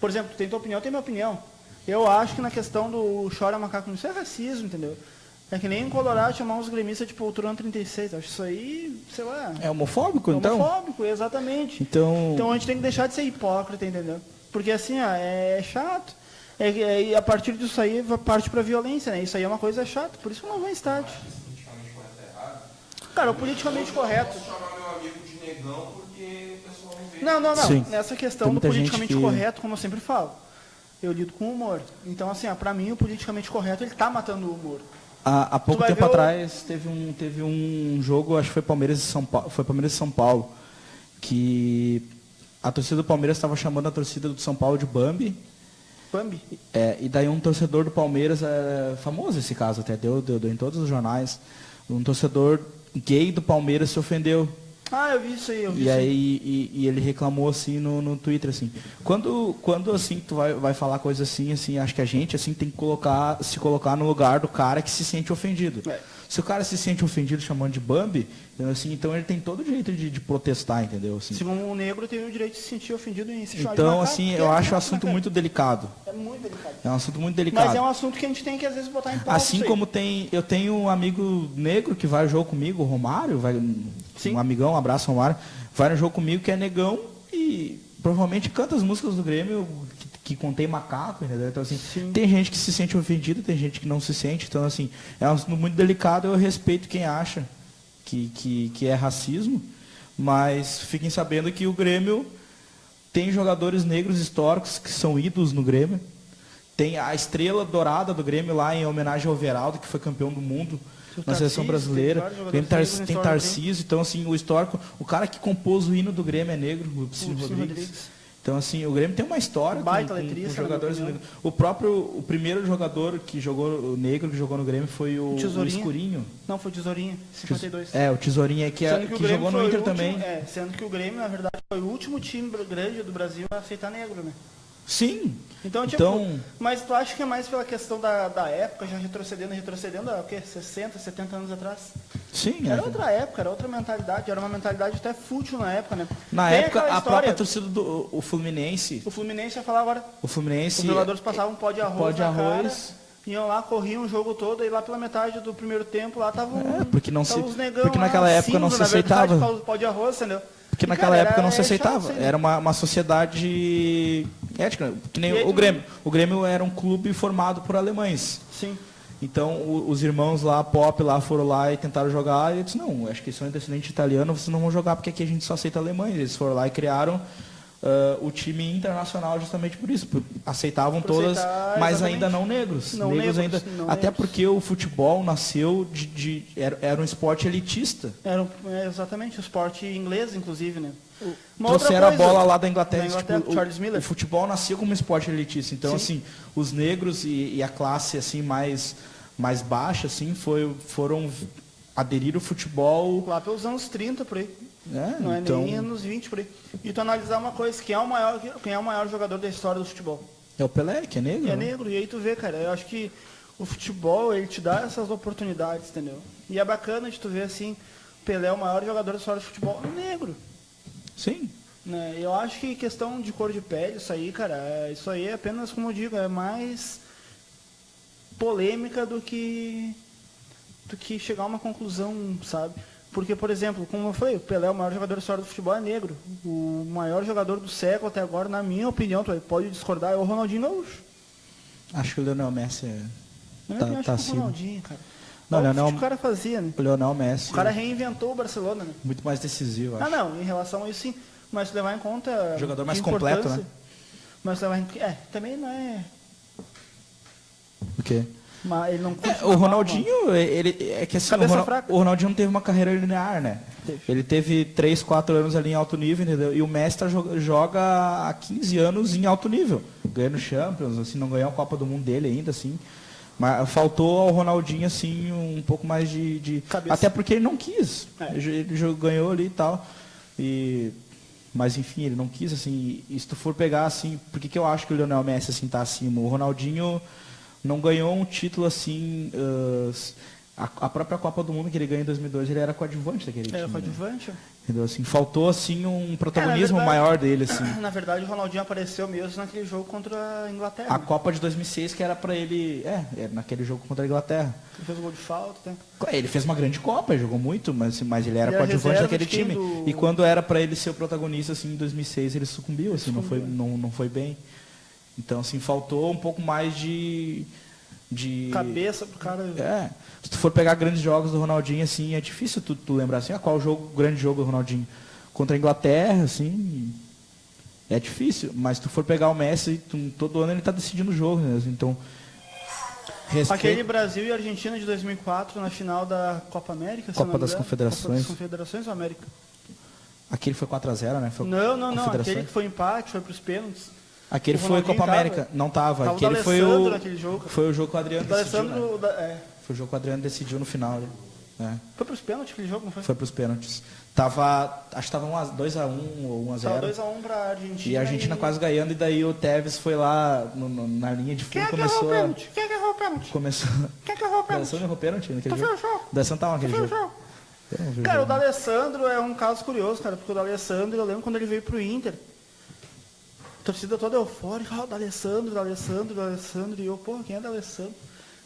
S1: Por exemplo, tu tem tua opinião, tem minha opinião. Eu acho que na questão do chora macaco, isso é racismo, entendeu? É que nem em Colorado chamar uns gremistas de poltrona 36. Acho isso aí, sei lá...
S2: É homofóbico, então?
S1: Homofóbico, exatamente. Então a gente tem que deixar de ser hipócrita, entendeu? Porque assim, é chato. E a partir disso aí, parte pra violência, né? Isso aí é uma coisa chata, por isso que eu não vou em estádio. Cara, o politicamente correto...
S3: Eu posso chamar meu amigo de negão porque o pessoal não vê.
S1: Não.
S2: Sim.
S1: Nessa questão do politicamente correto, como eu sempre falo, eu lido com humor. Então, assim, pra mim, o politicamente correto, ele tá matando o humor.
S2: Há pouco tempo atrás teve um jogo, acho que foi Palmeiras e São Paulo, que a torcida do Palmeiras estava chamando a torcida do São Paulo de Bambi.
S1: Bambi?
S2: E daí um torcedor do Palmeiras, famoso esse caso até, deu em todos os jornais, um torcedor gay do Palmeiras se ofendeu.
S1: Eu vi isso aí,
S2: E ele reclamou assim no Twitter, assim. Quando assim, tu vai falar coisa assim, acho que a gente assim tem que se colocar no lugar do cara que se sente ofendido. Se o cara se sente ofendido chamando de Bambi, assim, então ele tem todo o direito de protestar, entendeu? Assim.
S1: Se um negro tem o direito de se sentir ofendido em se chamar
S2: então,
S1: de macaco,
S2: assim, eu acho o assunto muito delicado.
S1: É muito delicado.
S2: É um assunto muito delicado.
S1: Mas é um assunto que a gente tem que, às vezes, botar em pauta.
S2: Assim como eu tenho um amigo negro que vai ao jogo comigo, o Romário, um amigão, um abraço, Romário, vai no jogo comigo que é negão e provavelmente canta as músicas do Grêmio que contém macaco, entendeu? Então, assim, tem gente que se sente ofendida, tem gente que não se sente. Então, assim, é um assunto muito delicado. Eu respeito quem acha que é racismo, mas fiquem sabendo que o Grêmio tem jogadores negros históricos que são ídolos no Grêmio. Tem a estrela dourada do Grêmio lá em homenagem ao Veraldo, que foi campeão do mundo na seleção brasileira. Tem Tarcísio, então assim, o histórico, o cara que compôs o hino do Grêmio é negro, o Cícero Rodrigues. Então assim, o Grêmio tem uma história com jogadores negros. O primeiro jogador que jogou negro que jogou no Grêmio foi o Escurinho.
S1: Não, foi o Tesourinha, 52.
S2: O Tesourinha que jogou no Inter também.
S1: Sendo que o Grêmio, na verdade, foi o último time grande do Brasil a aceitar negro, né?
S2: Sim.
S1: Então, mas tu acha que é mais pela questão da época, já retrocedendo há o quê? 60, 70 anos atrás?
S2: Sim.
S1: Era outra época, era outra mentalidade, era uma mentalidade até fútil na época, né?
S2: Na época, a própria torcida do Fluminense...
S1: O Fluminense ia falar agora.
S2: O Fluminense...
S1: Os jogadores passavam um pó de arroz na cara, iam lá, corriam o jogo todo, e lá pela metade do primeiro tempo, lá estavam
S2: porque
S1: os negão
S2: porque naquela época não se aceitava.
S1: Pó de arroz, entendeu?
S2: Porque naquela época não se aceitava. Era uma sociedade ética. Que nem o Grêmio. O Grêmio era um clube formado por alemães.
S1: Sim.
S2: Então, os irmãos lá, Pop, lá foram lá e tentaram jogar. E eu disse, não, acho que eles são descendentes italianos, vocês não vão jogar porque aqui a gente só aceita alemães. Eles foram lá e criaram o time internacional justamente por isso. Aceitavam todas, mas ainda não negros. Até porque o futebol nasceu era um esporte elitista.
S1: Exatamente, o esporte inglês, inclusive, né?
S2: Trouxeram a bola lá da Inglaterra.
S1: Charles Miller.
S2: O futebol nasceu como um esporte elitista. Então, assim, os negros e a classe assim mais baixa assim, foram aderir ao futebol...
S1: Lá pelos anos 30, por aí. Não é
S2: então...
S1: nem anos 20, por aí. E tu analisar uma coisa, quem é o maior jogador da história do futebol?
S2: É o Pelé, que é negro.
S1: É negro, e aí tu vê, cara, eu acho que o futebol, ele te dá essas oportunidades, entendeu? E é bacana de tu ver, assim, Pelé é o maior jogador da história do futebol, negro.
S2: Sim.
S1: Né? Eu acho que questão de cor de pele, isso aí, cara, isso aí é apenas, como eu digo, é mais polêmica do que chegar a uma conclusão, sabe? Porque, por exemplo, como eu falei, o Pelé, o maior jogador da história do futebol, é negro. O maior jogador do século até agora, na minha opinião, tu pode discordar, é o Ronaldinho Gaúcho.
S2: Acho que o Lionel Messi tá acima.
S1: O Ronaldinho, cara.
S2: Não,
S1: Olha o que o cara fazia, né?
S2: O Lionel Messi.
S1: O cara reinventou o Barcelona, né?
S2: Muito mais decisivo, acho.
S1: Não, em relação a isso sim. Mas levar em conta...
S2: Jogador mais completo, né?
S1: Mas levar em... também não é...
S2: O quê?
S1: Mas ele não
S2: o Ronaldinho, ele é que assim, o Ronaldinho não teve uma carreira linear, né? Ele teve 3, 4 anos ali em alto nível, entendeu? E o Messi joga há 15 anos em alto nível, ganhando Champions, assim, não ganhou a Copa do Mundo dele ainda, assim. Mas faltou ao Ronaldinho, assim, um pouco mais de... Até porque ele não quis. Ele ganhou ali e tal. Mas, enfim, ele não quis, assim. E se tu for pegar, assim... Por que eu acho que o Lionel Messi, assim, tá acima? O Ronaldinho não ganhou um título, assim... A própria Copa do Mundo que ele ganhou em 2002, ele era coadjuvante daquele time.
S1: Era coadjuvante.
S2: Entendeu? Assim, faltou, assim, um protagonismo maior dele, assim.
S1: Na verdade, o Ronaldinho apareceu mesmo naquele jogo contra a Inglaterra.
S2: A Copa de 2006, que era pra ele... naquele jogo contra a Inglaterra.
S1: Ele fez um gol de falta, né?
S2: Ele fez uma grande Copa, ele jogou muito, mas ele era coadjuvante daquele time. E quando era pra ele ser o protagonista, assim, em 2006, ele sucumbiu, assim, não foi bem. Então, assim, faltou um pouco mais de
S1: cabeça pro cara.
S2: Se tu for pegar grandes jogos do Ronaldinho, assim, é difícil tu lembrar assim, qual grande jogo do Ronaldinho? Contra a Inglaterra, assim, é difícil. Mas se tu for pegar o Messi, todo ano ele tá decidindo o jogo, né? Então,
S1: aquele Brasil e Argentina de 2004 na final da Copa América.
S2: Copa das Confederações.
S1: Copa das Confederações ou América?
S2: Aquele foi 4-0, né? Foi
S1: não. Aquele que foi empate, foi pros pênaltis.
S2: Aquele foi Copa América. Não tava. Aquele foi o jogo que o Adriano decidiu. Né? Foi o jogo que o Adriano decidiu no final. Né?
S1: Foi pros pênaltis aquele jogo, não foi?
S2: Foi pros pênaltis. Acho que tava 2-1 ou 1-0.
S1: Tava 2-1 pra Argentina.
S2: E a Argentina quase ganhando, e daí o Tevez foi lá na linha de fundo e começou a...
S1: Quem é que errou o pênalti?
S2: Quem é que errou o pênalti? O D'Alessandro errou o pênalti naquele jogo? O D'Alessandro tava naquele jogo.
S1: Cara, o D'Alessandro é um caso curioso, cara, porque o D'Alessandro, eu lembro quando ele veio pro Inter, a torcida toda eufórica, o D'Alessandro, e eu, quem é D'Alessandro?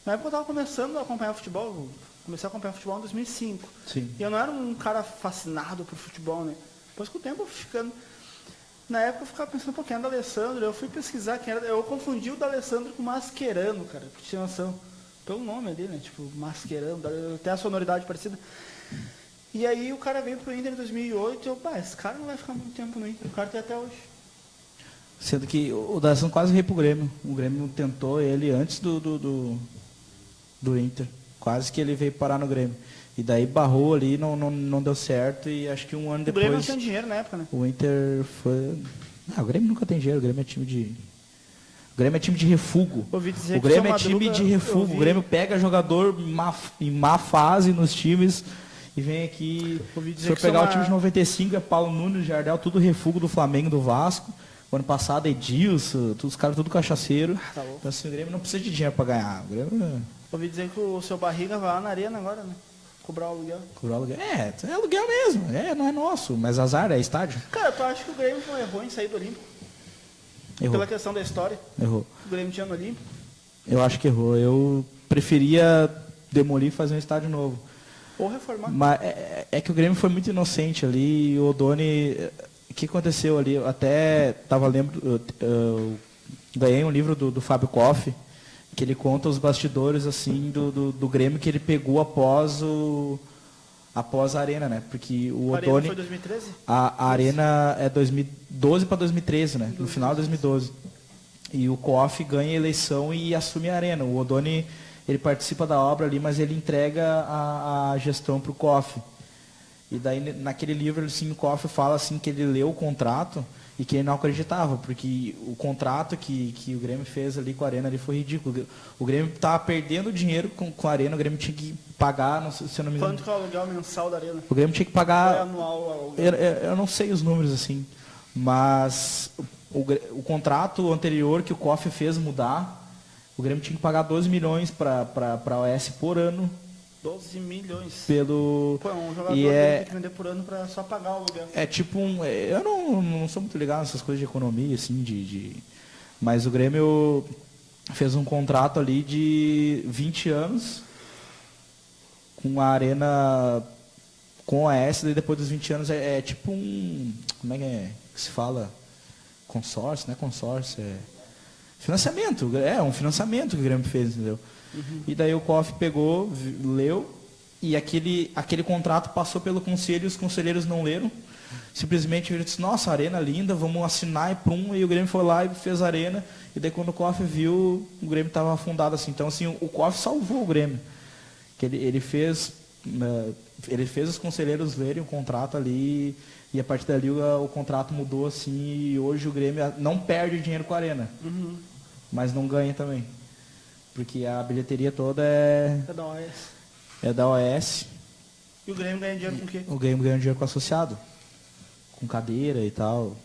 S1: Na época eu tava começando a acompanhar futebol, comecei a acompanhar futebol em 2005.
S2: Sim.
S1: E eu não era um cara fascinado por futebol, né? Depois com o tempo eu fui ficando... Na época eu ficava pensando, quem é D'Alessandro? Eu fui pesquisar quem era... Eu confundi o D'Alessandro com o Mascherano, cara, pra ter noção. Pelo nome ali, né? Tipo, Mascherano, até a sonoridade parecida. E aí o cara veio pro Inter em 2008 e eu, esse cara não vai ficar muito tempo no Inter. O cara tem até hoje.
S2: Sendo que o D'Alessandro quase veio pro Grêmio. O Grêmio tentou ele antes do Inter. Quase que ele veio parar no Grêmio. E daí barrou ali, não deu certo. E acho que um ano depois...
S1: O Grêmio não tinha dinheiro na época, né?
S2: O Inter foi... o Grêmio nunca tem dinheiro. O Grêmio é time de... O Grêmio é time de refúgio. O Grêmio é time de refúgio. O Grêmio pega jogador em má fase nos times e vem aqui... Se for pegar o time de 95, é Paulo Nunes, Jardel, tudo refúgio do Flamengo, do Vasco. O ano passado, Edilson, os caras tudo cachaceiro.
S1: Tá bom.
S2: Então assim, o Grêmio não precisa de dinheiro para ganhar. O Grêmio...
S1: Ouvi dizer que o seu Barriga vai lá na arena agora, né? Cobrar o aluguel.
S2: Cobrar o aluguel? É aluguel mesmo. Não é nosso. Mas azar, é estádio.
S1: Cara, tu acha que o Grêmio não errou em sair do Olímpico?
S2: Errou.
S1: Pela questão da história?
S2: Errou.
S1: O Grêmio tinha no Olímpico? Eu
S2: acho que errou. Eu preferia demolir e fazer um estádio novo.
S1: Ou reformar.
S2: Mas é que o Grêmio foi muito inocente ali. E o Odoni... O que aconteceu ali? Eu até estava lembro... ganhei um livro do Fábio Koff, que ele conta os bastidores assim do Grêmio que ele pegou após a Arena, né? Porque o Odoni... A Arena
S1: foi 2013?
S2: A Arena é 2012 para 2013, né? No final de 2012. E o Koff ganha a eleição e assume a Arena. O Odoni, ele participa da obra ali, mas ele entrega a gestão para o Koff. E daí, naquele livro, assim, o Koff fala assim, que ele leu o contrato e que ele não acreditava, porque o contrato que o Grêmio fez ali com a Arena ali foi ridículo. O Grêmio estava perdendo dinheiro com a Arena, o Grêmio tinha que pagar, não sei, se eu não me engano...
S1: Quanto que é o aluguel mensal da Arena?
S2: O Grêmio tinha que pagar...
S1: É anual?
S2: Eu não sei os números, assim, mas o contrato anterior que o Koff fez mudar, o Grêmio tinha que pagar 12 milhões para a OS por ano
S1: 12 milhões.
S2: Pelo...
S1: Pô, um jogador tem que vender por ano para só pagar o aluguel.
S2: É tipo eu não sou muito ligado nessas coisas de economia, assim, mas o Grêmio fez um contrato ali de 20 anos com a Arena, com a S, e depois dos 20 anos é tipo como é que se fala? Consórcio, não é consórcio, é financiamento, um financiamento que o Grêmio fez, entendeu? Uhum. E daí o COF pegou, leu, e aquele contrato passou pelo conselho, e os conselheiros não leram. Simplesmente ele disse, nossa, arena linda, vamos assinar e o Grêmio foi lá e fez a arena. E daí quando o COF viu, o Grêmio estava afundado assim. Então assim, o COF salvou o Grêmio. Que ele fez os conselheiros lerem o contrato ali, e a partir dali o contrato mudou assim, e hoje o Grêmio não perde dinheiro com a arena. Uhum. Mas não ganha também. Porque a bilheteria toda é
S1: da OS.
S2: É da OS.
S1: E o Grêmio ganha dinheiro com o quê?
S2: O Grêmio ganha dinheiro com associado. Com cadeira e tal.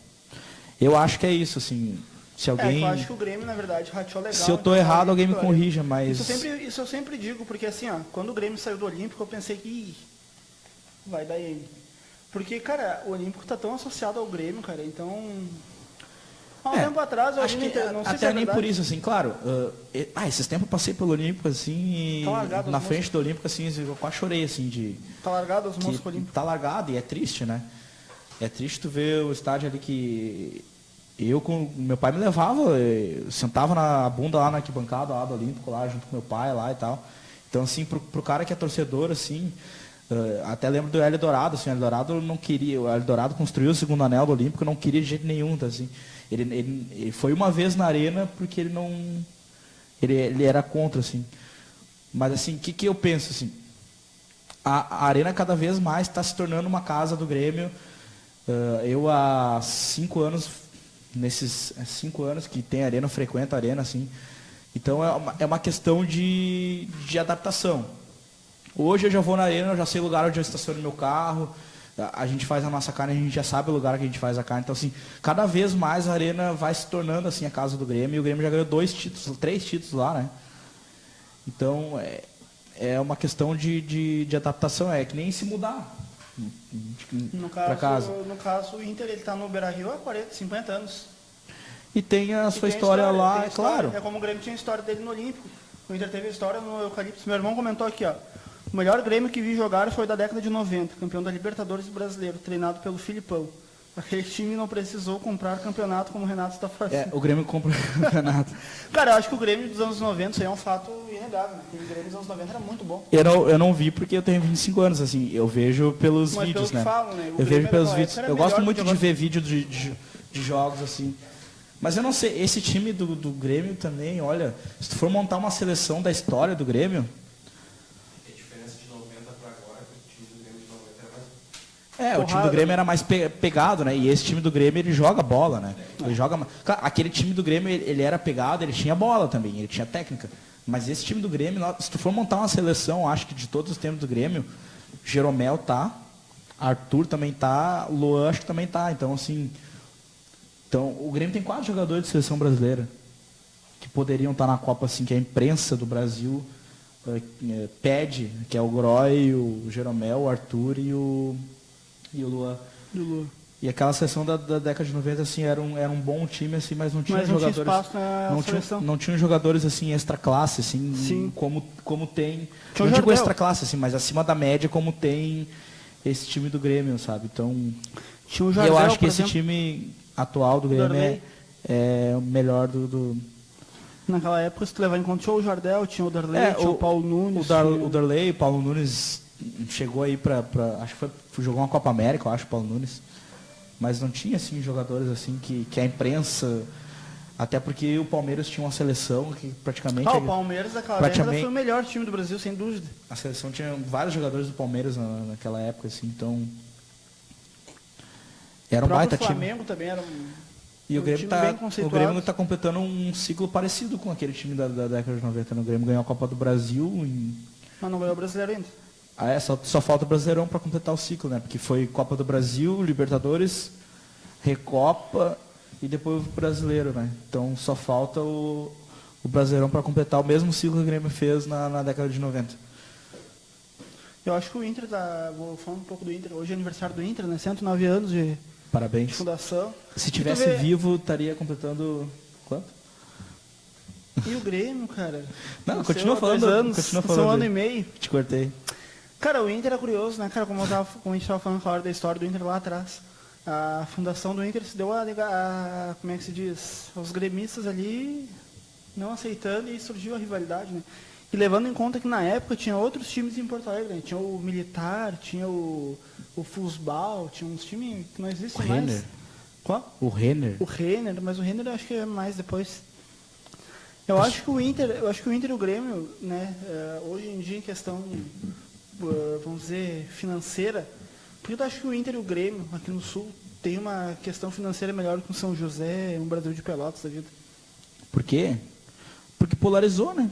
S2: Eu acho que é isso, assim. Se alguém...
S1: eu acho que o Grêmio, na verdade, rateou legal.
S2: Se eu tô errado, alguém me corrija, mas...
S1: Isso eu sempre digo, porque assim, ó, quando o Grêmio saiu do Olímpico, eu pensei que vai dar ele. Porque, cara, o Olímpico tá tão associado ao Grêmio, cara, então... Há um tempo atrás, eu
S2: acho que não sei até se nem por isso, assim, claro. Esses tempos eu passei pelo Olímpico, assim, e na frente do Olímpico, assim, eu quase chorei, assim, de...
S1: Tá largado os moços com o Olímpico?
S2: Tá largado, e é triste, né? É triste tu ver o estádio ali que... meu pai me levava, eu sentava na bunda lá na arquibancada, lá do Olímpico, lá junto com meu pai, lá e tal. Então, assim, pro cara que é torcedor, assim... até lembro do Hélio Dourado, assim, o Hélio Dourado não queria... O Hélio Dourado construiu o segundo anel do Olímpico, não queria de jeito nenhum, tá, assim... Ele foi uma vez na arena porque ele não... Ele era contra, assim. Mas, assim, o que eu penso, assim? A arena cada vez mais está se tornando uma casa do Grêmio. Eu, há 5 anos, nesses 5 anos que tem arena, eu frequento a arena, assim. Então, é uma questão de adaptação. Hoje eu já vou na arena, eu já sei o lugar onde eu estaciono meu carro. A gente faz a nossa carne, a gente já sabe o lugar que a gente faz a carne. Então, assim, cada vez mais a arena vai se tornando, assim, a casa do Grêmio. E o Grêmio já ganhou 3 títulos lá, né? Então, é uma questão de adaptação. É que nem se mudar para casa.
S1: No caso, o Inter, ele tá no Beira-Rio há 40, 50 anos.
S2: E tem a sua história lá, é claro.
S1: É como o Grêmio tinha a história dele no Olímpico. O Inter teve a história no Eucalipto. Meu irmão comentou aqui, ó. O melhor Grêmio que vi jogar foi da década de 90, campeão da Libertadores brasileiro, treinado pelo Filipão. Aquele time não precisou comprar campeonato como o Renato está fazendo.
S2: O Grêmio compra campeonato.
S1: Cara, eu acho que o Grêmio dos anos 90, isso aí é um fato inegável, né? O Grêmio dos anos 90 era muito bom.
S2: Eu não vi porque eu tenho 25 anos, assim, eu vejo pelos vídeos, né?
S1: Falam, né?
S2: Eu vejo pelos vídeos. Eu gosto muito de ver vídeo de jogos, assim. Mas eu não sei, esse time do Grêmio também, olha, se tu for montar uma seleção da história do Grêmio... o time do Grêmio era mais pegado, né? E esse time do Grêmio, ele joga bola, né? Ele joga... Claro, aquele time do Grêmio, ele era pegado, ele tinha bola também, ele tinha técnica. Mas esse time do Grêmio, se tu for montar uma seleção, acho que de todos os tempos do Grêmio, Jeromel tá, Arthur também tá, Luan acho que também tá. Então, assim... Então, o Grêmio tem 4 jogadores de seleção brasileira que poderiam estar na Copa, assim, que a imprensa do Brasil pede, que é o Groy, o Jeromel, o Arthur e o Luan. E aquela seleção da década de 90, assim, era um bom time, assim, mas não tinha jogadores.
S1: Tinha espaço na seleção.
S2: Não tinha jogadores assim, extra classe, assim,
S1: sim,
S2: como tem.
S1: Tinha
S2: não digo extra classe, assim, mas acima da média, como tem esse time do Grêmio, sabe? Então.
S1: Tinha o Jardel,
S2: eu acho que esse time atual do Grêmio é o melhor do.
S1: Naquela época, se tu levar em conta, tinha o Jardel, tinha o Darley, tinha o Paulo Nunes.
S2: O Darley, o Paulo Nunes chegou aí acho que jogou uma Copa América, eu acho, o Paulo Nunes. Mas não tinha, assim, jogadores assim que a imprensa... Até porque o Palmeiras tinha uma seleção que praticamente...
S1: o Palmeiras daquela década foi o melhor time do Brasil, sem dúvida.
S2: A seleção tinha vários jogadores do Palmeiras naquela época, assim, então... Era um baita time. O
S1: Flamengo também era
S2: E o Grêmio está completando um ciclo parecido com aquele time da década de 90. O Grêmio ganhou a Copa do Brasil.
S1: Mas não ganhou o Brasileiro ainda.
S2: Só falta o Brasileirão para completar o ciclo, né? Porque foi Copa do Brasil, Libertadores, Recopa e depois o Brasileiro, né? Então só falta o Brasileirão para completar o mesmo ciclo que o Grêmio fez na década de 90.
S1: Eu acho que o Inter, vou falar um pouco do Inter, hoje é aniversário do Inter, né? 109 anos de
S2: Parabéns.
S1: fundação.
S2: Se tivesse vivo, estaria completando quanto?
S1: E o Grêmio, cara?
S2: Não, continua falando. Continua falando.
S1: São um ano e meio.
S2: Te cortei.
S1: Cara, o Inter é curioso, né, cara? Como a gente estava falando na hora da história do Inter lá atrás. A fundação do Inter se deu como é que se diz? Os gremistas ali não aceitando e surgiu a rivalidade, né? E levando em conta que na época tinha outros times em Porto Alegre, né? Tinha o Militar, tinha o Fusbal, tinha uns times que não existem mais.
S2: Renner.
S1: Qual?
S2: O Renner.
S1: O Renner, mas o Renner eu acho que é mais depois. Eu acho que o Inter e o Grêmio, né, hoje em dia em questão, vamos dizer, financeira, porque eu acho que o Inter e o Grêmio, aqui no Sul, tem uma questão financeira melhor que o São José, um Brasil de Pelotas da vida.
S2: Por quê? Porque polarizou, né?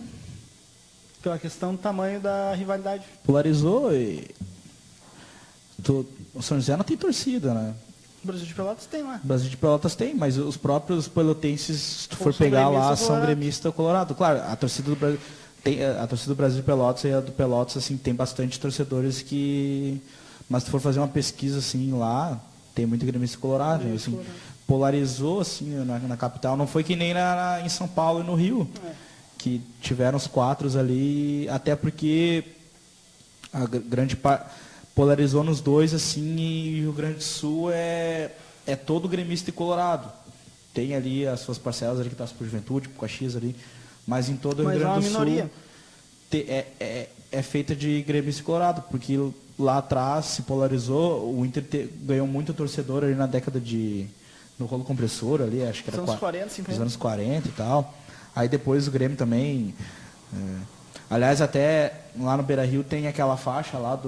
S1: Pela questão do tamanho da rivalidade.
S2: Polarizou e... O São José não tem torcida, né?
S1: O Brasil de Pelotas tem lá.
S2: O Brasil de Pelotas tem, mas os próprios pelotenses, se tu for pegar lá, são gremista colorado. Claro, a torcida do Brasil... a torcida do Brasil de Pelotas e a do Pelotas, assim, tem bastante torcedores que... Mas se tu for fazer uma pesquisa, assim, lá, tem muito gremista colorado. Assim, colorado. Polarizou, assim, na capital. Não foi que nem em São Paulo e no Rio, que tiveram os 4 ali, até porque a grande polarizou nos dois, assim, e o Rio Grande do Sul é todo gremista e colorado. Tem ali as suas parcelas ali que torcem por Juventude, por Caxias ali, mas em todo o Rio Grande do Sul é feita de gremista e colorado, porque lá atrás se polarizou, o Inter ganhou muito torcedor ali na década no rolo compressor ali, acho que era
S1: anos 40, 50.
S2: Nos anos 40 e tal. Aí depois o Grêmio também... aliás, até lá no Beira-Rio tem aquela faixa lá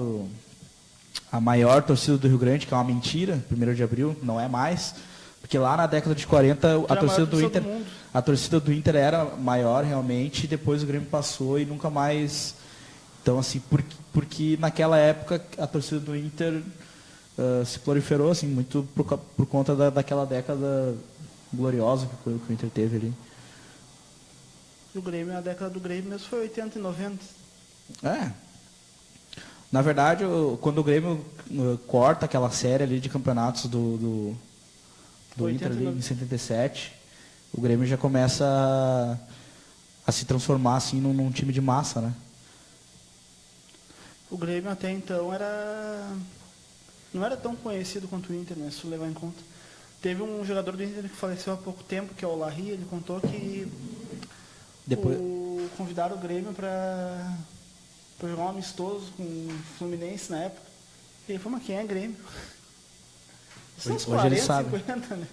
S2: a maior torcida do Rio Grande, que é uma mentira, 1º de abril, não é mais. Porque lá na década de 40, a torcida do Inter era maior realmente, e depois o Grêmio passou e nunca mais... Então, assim, porque naquela época a torcida do Inter se proliferou, assim, muito por conta daquela década gloriosa que o Inter teve ali.
S1: O Grêmio, a década do Grêmio mesmo foi 80 e 90.
S2: Na verdade, quando o Grêmio corta aquela série ali de campeonatos do Inter ali em 77, o Grêmio já começa a se transformar assim num time de massa, né?
S1: O Grêmio até então não era tão conhecido quanto o Inter, né, se tu levar em conta. Teve um jogador do Inter que faleceu há pouco tempo, que é o Larry, ele contou que convidaram o Grêmio para jogar um amistoso com o Fluminense na época. E ele falou, mas quem é Grêmio? São uns 40, ele sabe. 50, né?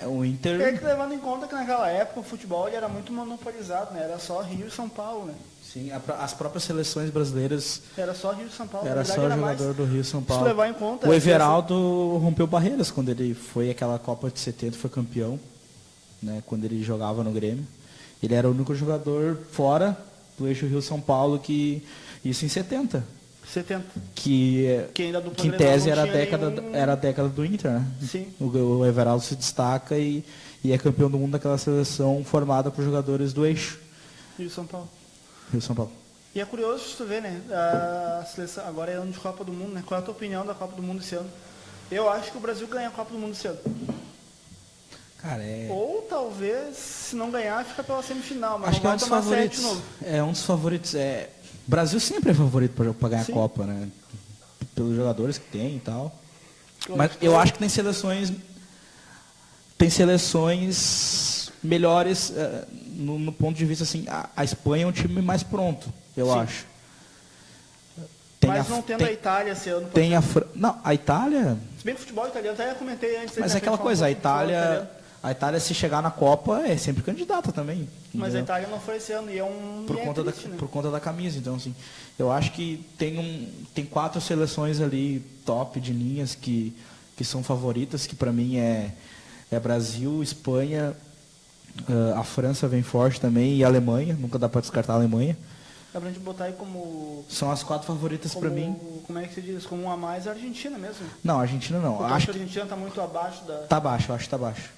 S2: O Inter...
S1: Tem que levando em conta que naquela época o futebol ele era muito monopolizado, né? Era só Rio e São Paulo, né?
S2: Sim, as próprias seleções brasileiras...
S1: Era só Rio e São Paulo.
S2: Era só o jogador do Rio e São Paulo.
S1: Se levar em conta...
S2: O Everaldo rompeu barreiras quando ele foi àquela Copa de 70, foi campeão, né? Quando ele jogava no Grêmio. Ele era o único jogador fora do eixo Rio-São Paulo isso em 70. Que em tese era a década do Inter, né?
S1: Sim.
S2: O Everaldo se destaca e é campeão do mundo daquela seleção formada por jogadores do eixo.
S1: Rio-São Paulo.
S2: Rio-São Paulo.
S1: E é curioso se tu ver, né? A seleção, agora é ano de Copa do Mundo, né? Qual é a tua opinião da Copa do Mundo esse ano? Eu acho que o Brasil ganha a Copa do Mundo esse ano.
S2: Cara,
S1: Ou talvez, se não ganhar, fica pela semifinal, mas
S2: acho
S1: não
S2: que
S1: vai tomar 7 de novo.
S2: É um dos favoritos. O Brasil sempre é favorito para ganhar a Copa, né? Pelos jogadores que tem e tal. Mas eu acho que tem seleções melhores no ponto de vista assim. A Espanha é um time mais pronto, eu acho.
S1: Mas não tendo a Itália esse ano.
S2: Não, a Itália...
S1: Se bem que o futebol italiano, até comentei antes.
S2: Mas é aquela coisa, a Itália se chegar na Copa é sempre candidata também.
S1: Mas
S2: entendeu?
S1: A Itália não foi esse ano e é
S2: por conta da camisa. Então, assim, eu acho que tem 4 seleções ali top de linhas que são favoritas, que para mim é Brasil, Espanha, a França vem forte também e a Alemanha, nunca dá para descartar a Alemanha.
S1: Dá pra gente botar aí como...
S2: São as 4 favoritas para mim.
S1: Como é que se diz? Como uma a mais a Argentina mesmo.
S2: Não, a Argentina não.
S1: Eu acho que a Argentina está muito abaixo da...
S2: Tá baixo, eu acho que tá baixo.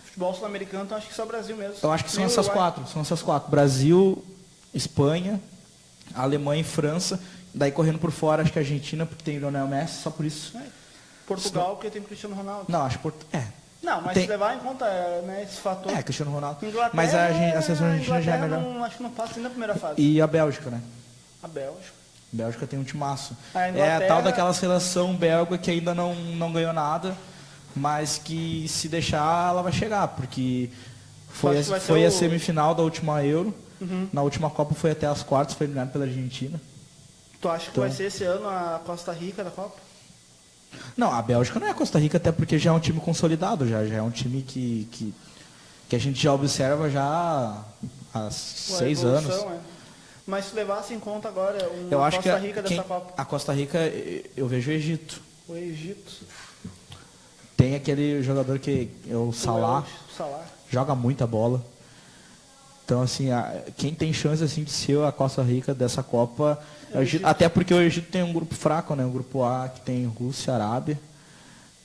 S1: Futebol sul-americano, então acho que só o Brasil mesmo.
S2: Eu acho que são essas 4. São essas 4. Brasil, Espanha, Alemanha e França. Daí correndo por fora, acho que a Argentina, porque tem o Lionel Messi, só por isso.
S1: Portugal, porque tem o Cristiano Ronaldo.
S2: Não, acho que
S1: Não, mas se levar em conta né, esse fator...
S2: Cristiano Ronaldo.
S1: Inglaterra,
S2: mas a seleção argentina já é melhor.
S1: Acho que não passa nem na primeira fase.
S2: E a Bélgica, né?
S1: A Bélgica.
S2: A Bélgica tem um timaço.
S1: É
S2: a tal daquela seleção belga que ainda não ganhou nada, mas que se deixar, ela vai chegar, porque foi a semifinal da última Euro.
S1: Uhum.
S2: Na última Copa foi até as quartas, foi eliminado pela Argentina.
S1: Tu acha que vai ser esse ano a Costa Rica da Copa?
S2: Não, a Bélgica não é a Costa Rica, até porque já é um time consolidado, já é um time que a gente já observa já há 6 anos.
S1: Mas se levasse em conta agora
S2: eu acho
S1: Costa Rica dessa Copa?
S2: A Costa Rica, eu vejo o Egito.
S1: O Egito.
S2: Tem aquele jogador que é o Salah. Joga muita bola. Então, assim, quem tem chance assim, de ser a Costa Rica dessa Copa é o Egito. Até porque o Egito tem um grupo fraco, né? Um grupo A que tem Rússia, Arábia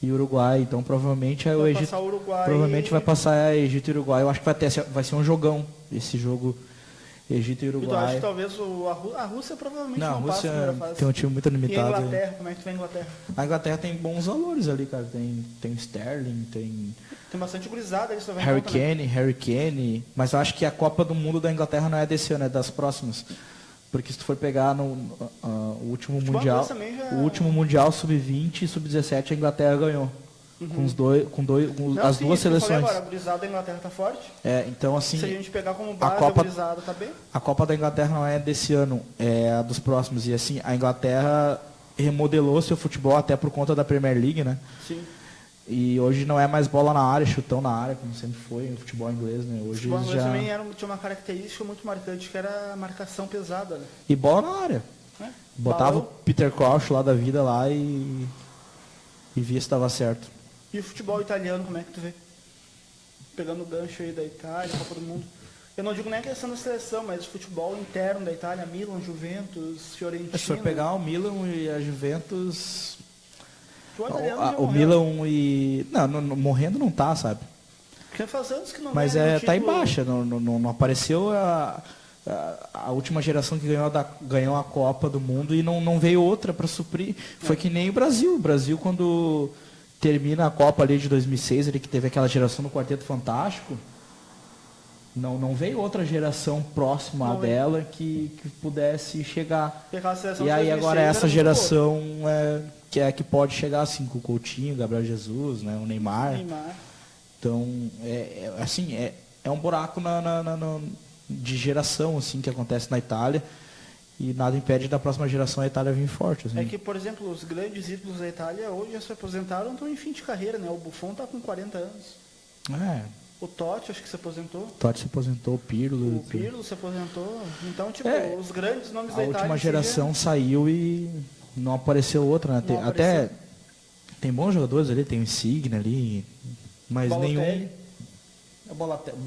S2: e Uruguai. Então, provavelmente o Egito vai passar Egito e Uruguai. Eu acho que vai ser um jogão esse jogo Egito e Uruguai.
S1: Então, acho que talvez a Rússia provavelmente não passa a primeira fase.
S2: Tem um time muito limitado.
S1: E a Inglaterra, como é que tu vê a Inglaterra?
S2: A Inglaterra tem bons valores ali, cara. Tem Sterling, tem
S1: bastante gurizada ali,
S2: Harry Kane. Mas eu acho que a Copa do Mundo da Inglaterra não é desse ano, é das próximas. Porque se tu for pegar o último Mundial, o último Mundial Sub-20 e Sub-17 a Inglaterra ganhou.
S1: Uhum.
S2: As duas seleções.
S1: Agora, a gurizada da Inglaterra tá forte.
S2: Então assim,
S1: se a gente pegar como base a gurizada tá bem.
S2: A Copa da Inglaterra não é desse ano, é a dos próximos. E assim, a Inglaterra remodelou seu futebol até por conta da Premier League, né?
S1: Sim.
S2: E hoje não é mais bola na área, chutão na área, como sempre foi o futebol inglês, né? Hoje
S1: o futebol inglês também tinha uma característica muito marcante, que era a marcação pesada, né?
S2: E bola na área. Botava o Peter Crouch lá da vida lá e via se dava certo.
S1: E o futebol italiano, como é que tu vê? Pegando o gancho aí da Itália, Copa do Mundo. Eu não digo nem a questão da seleção, mas o futebol interno da Itália, Milan, Juventus, Fiorentina.
S2: Se for pegar o Milan e a Juventus...
S1: O
S2: Milan e... Não, morrendo não tá, sabe?
S1: Porque faz anos que não
S2: mas tá em baixa, não apareceu a última geração que ganhou a Copa do Mundo e não veio outra para suprir. Foi que nem o Brasil. O Brasil, quando termina a Copa ali de 2006, ali que teve aquela geração do Quarteto Fantástico, não veio outra geração próxima dela que pudesse chegar. E aí agora essa geração que pode chegar assim com o Coutinho, Gabriel Jesus, né, o Neymar. Então é um buraco de geração assim que acontece na Itália. E nada impede da próxima geração a Itália vir forte. Assim.
S1: É que, por exemplo, os grandes ídolos da Itália hoje já se aposentaram, estão em fim de carreira, né? O Buffon está com 40 anos. O Totti acho que se aposentou.
S2: O Pirlo.
S1: O Pirlo se aposentou. Então, tipo, os grandes nomes da Itália...
S2: A última geração saiu e não apareceu outra, né? Até tem bons jogadores ali, tem o Insigne ali, mas nenhum...
S1: O Balotelli,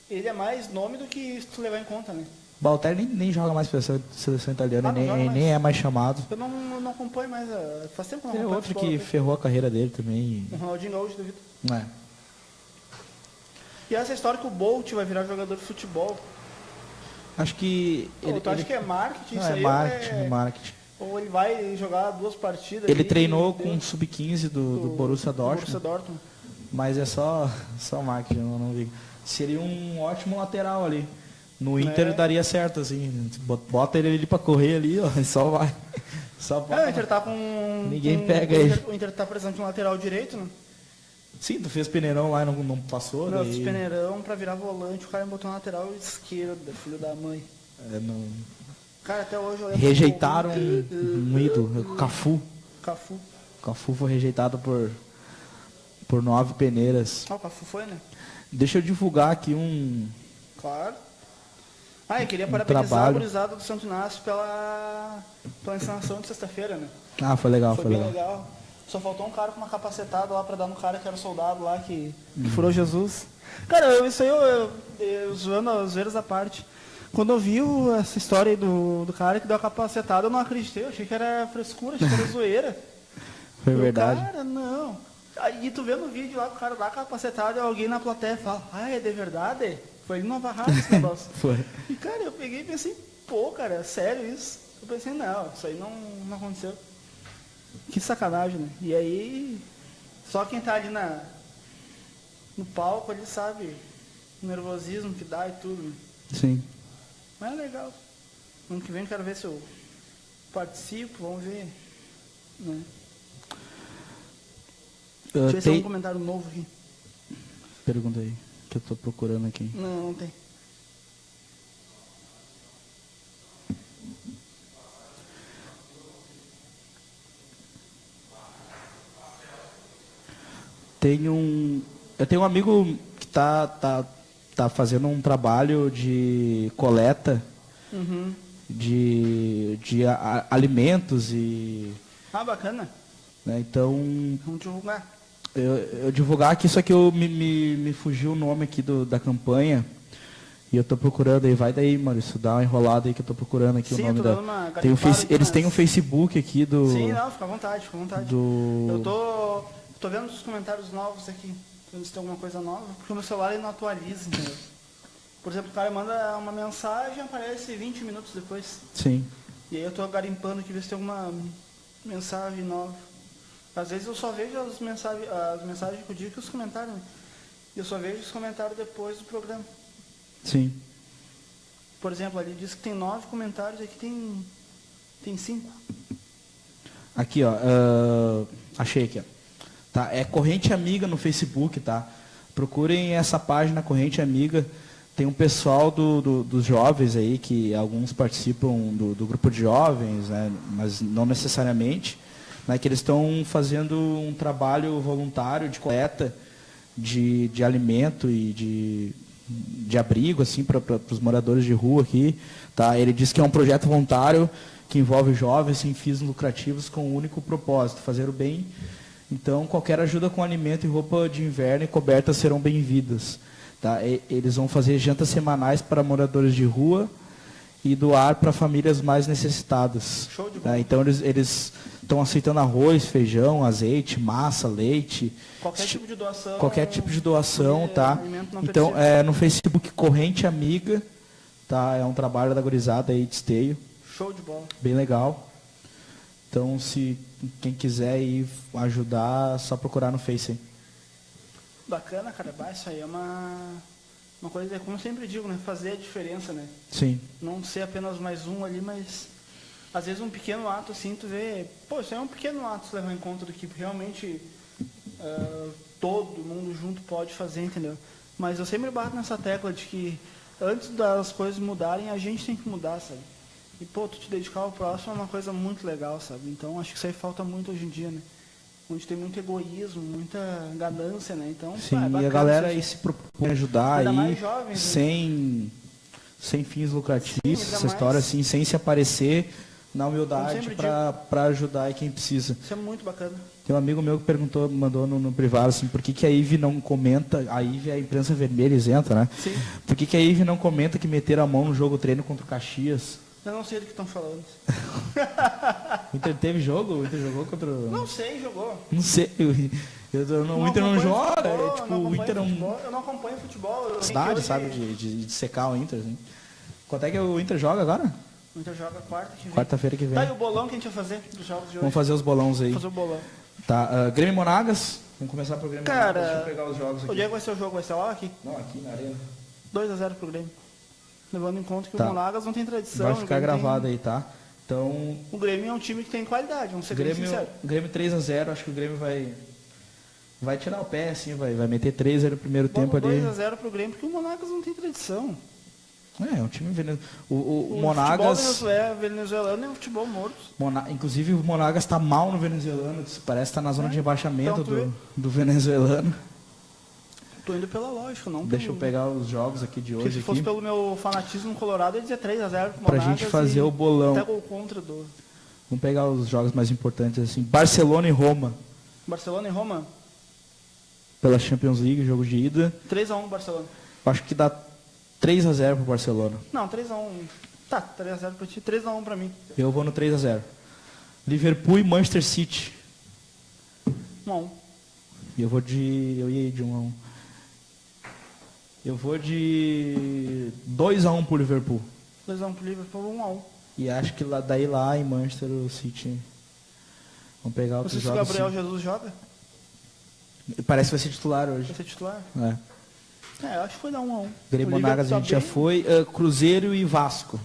S1: ele é mais nome do que se tu levar em conta, né?
S2: Balotelli nem joga mais pela seleção italiana, nem é mais chamado.
S1: Eu não acompanho mais, faz tempo que não
S2: acompanho. Outro que ferrou a carreira dele também.
S1: O Ronaldinho Gaúcho da vida. E essa história que o Bolt vai virar jogador de futebol?
S2: Acho que...
S1: Tu acha que é marketing isso aí?
S2: Marketing.
S1: Ou ele vai jogar 2 partidas?
S2: Ele treinou com o Sub-15 do Borussia Dortmund. Mas é só marketing, não vi. Seria um ótimo lateral ali. No Inter daria certo, assim. Bota ele pra correr ali, ó, e só vai.
S1: O Inter tá com...
S2: Ninguém pega ele.
S1: O Inter tá precisando de um lateral direito, né?
S2: Sim, tu fez peneirão lá e não passou.
S1: Não, eu fiz peneirão pra virar volante, o cara me botou na lateral esquerda, filho da mãe. Cara, até hoje eu
S2: rejeitaram um ídolo, o Cafu.
S1: Cafu
S2: foi rejeitado por 9 peneiras.
S1: O Cafu foi, né?
S2: Deixa eu divulgar aqui
S1: Claro. Eu queria parabenizar a gurizada do Santo Inácio pela encenação de sexta-feira, né?
S2: Foi legal.
S1: Foi bem legal. Só faltou um cara com uma capacetada lá pra dar no cara que era o soldado lá que furou Jesus. Cara, isso aí eu zoando as vezes à parte. Quando eu vi essa história aí do cara que deu a capacetada, eu não acreditei. Eu achei que era frescura, achei que era zoeira.
S2: Foi verdade.
S1: Cara, não. Aí tu vê no vídeo lá que o cara dá a capacetada e alguém na plateia fala, é de verdade? Foi ele Nova Rádio esse negócio.
S2: Foi.
S1: E cara, eu peguei e pensei, Pô, cara, sério isso? Eu pensei, não, isso aí não aconteceu. Que sacanagem, né? E aí, só quem tá ali no palco, ele sabe o nervosismo que dá e tudo, né?
S2: Sim.
S1: Mas é legal. Ano que vem quero ver se eu participo, vamos ver. Né? Deixa eu ver se tem um comentário novo aqui.
S2: Pergunta aí, que eu tô procurando aqui.
S1: Não tem.
S2: Eu tenho um amigo que tá fazendo um trabalho de coleta de alimentos e...
S1: Ah, bacana.
S2: Né, então...
S1: Vamos divulgar.
S2: Eu divulgar aqui, só que me fugiu o nome aqui da campanha. E eu tô procurando aí, vai daí, Maurício, dá uma enrolada aí que eu tô procurando aqui. Sim, o nome eles têm um Facebook aqui do...
S1: Sim, não, fica à vontade, fica à vontade. Eu tô vendo os comentários novos aqui, vendo se tem alguma coisa nova, porque o meu celular ele não atualiza, entendeu? Por exemplo, o cara manda uma mensagem, aparece 20 minutos depois.
S2: Sim.
S1: E aí eu tô garimpando aqui, ver se tem alguma mensagem nova. Às vezes eu só vejo as mensagens que eu digo que os comentários, né? E eu só vejo os comentários depois do programa.
S2: Sim.
S1: Por exemplo, ali diz que tem 9 comentários, aqui tem 5.
S2: Aqui, ó. Achei aqui, ó. Tá? É Corrente Amiga no Facebook, tá? Procurem essa página Corrente Amiga. Tem um pessoal dos jovens aí, que alguns participam do grupo de jovens, né? Mas não necessariamente, né? Que eles estão fazendo um trabalho voluntário de coleta de alimento e de abrigo assim, para os moradores de rua aqui. Tá? Ele diz que é um projeto voluntário que envolve jovens sem fins lucrativos com o único propósito, fazer o bem. Então, qualquer ajuda com alimento e roupa de inverno e cobertas serão bem-vindas. Tá? Eles vão fazer jantas semanais para moradores de rua e doar para famílias mais necessitadas.
S1: Show de bola.
S2: Tá? Então, eles estão aceitando arroz, feijão, azeite, massa, leite.
S1: Qualquer tipo de doação.
S2: Qualquer tipo de doação, tá? Então, no Facebook Corrente Amiga, tá? É um trabalho da gurizada aí de Esteio.
S1: Show de bola.
S2: Bem legal. Então, se quem quiser ir ajudar, é só procurar no Face aí.
S1: Bacana, cara. Isso aí é uma coisa, como eu sempre digo, né? Fazer a diferença, né?
S2: Sim.
S1: Não ser apenas mais um ali, mas às vezes um pequeno ato assim, tu vê, pô, isso é um pequeno ato se levar em conta do que realmente todo mundo junto pode fazer, entendeu? Mas eu sempre bato nessa tecla de que antes das coisas mudarem, a gente tem que mudar, sabe? E, pô, tu te dedicar ao próximo é uma coisa muito legal, sabe? Então, acho que isso aí falta muito hoje em dia, né? Onde tem muito egoísmo, muita ganância, né? Então,
S2: sim, e a galera aí se propõe a ajudar aí,
S1: jovens,
S2: sem fins lucrativos,
S1: sim,
S2: essa história assim, sem se aparecer, na humildade para ajudar aí quem precisa.
S1: Isso é muito bacana.
S2: Tem um amigo meu que mandou no privado assim, por que a IVE não comenta, a IVE é a imprensa vermelha isenta, né?
S1: Sim.
S2: Por que a IVE não comenta que meteram a mão no jogo treino contra o Caxias?
S1: Eu não sei do que estão falando.
S2: O Inter teve jogo? O Inter jogou contra o...
S1: Não sei, jogou.
S2: Não sei. O Inter não joga. O Inter não...
S1: Eu não acompanho futebol.
S2: Cidade, sabe, de secar o Inter. Assim. Quanto é que o Inter joga agora?
S1: O Inter joga
S2: quarta-feira que vem.
S1: Tá, e o bolão que a gente vai fazer dos jogos de hoje?
S2: Vamos fazer os bolões aí.
S1: Vamos fazer o bolão.
S2: Tá, Grêmio Monagas. Vamos começar pro Grêmio
S1: Monagas.
S2: Deixa eu pegar os jogos aqui.
S1: Onde é que vai ser o jogo? Vai ser lá aqui?
S2: Não, aqui na arena.
S1: 2-0 pro Grêmio. Levando em conta que o Monagas não tem tradição.
S2: Vai ficar gravado aí, tá? Então...
S1: O Grêmio é um time que tem qualidade, vamos ser bem sinceros.
S2: O Grêmio 3-0, acho que o Grêmio vai tirar o pé, assim, vai meter 3-0 no primeiro tempo ali.
S1: 2-0 pro Grêmio, porque o Monagas não tem tradição.
S2: É um time venezuelano. O Monagas...
S1: O futebol venezuelano é um futebol morto.
S2: Inclusive o Monagas está mal no venezuelano, parece que está na zona de rebaixamento do venezuelano.
S1: Tô indo pela lógica, não.
S2: Deixa eu pegar os jogos aqui de hoje.
S1: Porque se fosse pelo meu fanatismo colorado, eu ia dizer 3-0 pro Monagas.
S2: Pra gente fazer o bolão.
S1: Até gol contra do...
S2: Vamos pegar os jogos mais importantes, assim. Barcelona e Roma.
S1: Barcelona e Roma?
S2: Pela Champions League, jogo de ida.
S1: 3-1 Barcelona.
S2: Acho que dá 3-0 pro Barcelona.
S1: Não, 3-1. Tá, 3-0 pra ti, 3-1 pra mim.
S2: Eu vou no 3-0. Liverpool e Manchester City.
S1: 1-1.
S2: Eu ia ir de 1-1. Eu vou de 2-1 pro Liverpool.
S1: 2x1 pro Liverpool, 1x1.
S2: E acho que daí lá em Manchester o City vão pegar
S1: Não
S2: outros
S1: sei se o
S2: jogos.
S1: Gabriel
S2: Sim.
S1: Jesus joga.
S2: Parece que vai ser titular hoje.
S1: Vai ser titular.
S2: É.
S1: Eu acho que foi dar 1x1.
S2: Grêmio
S1: O
S2: Monagas a
S1: Liverpool
S2: gente já
S1: bem.
S2: foi. Cruzeiro e Vasco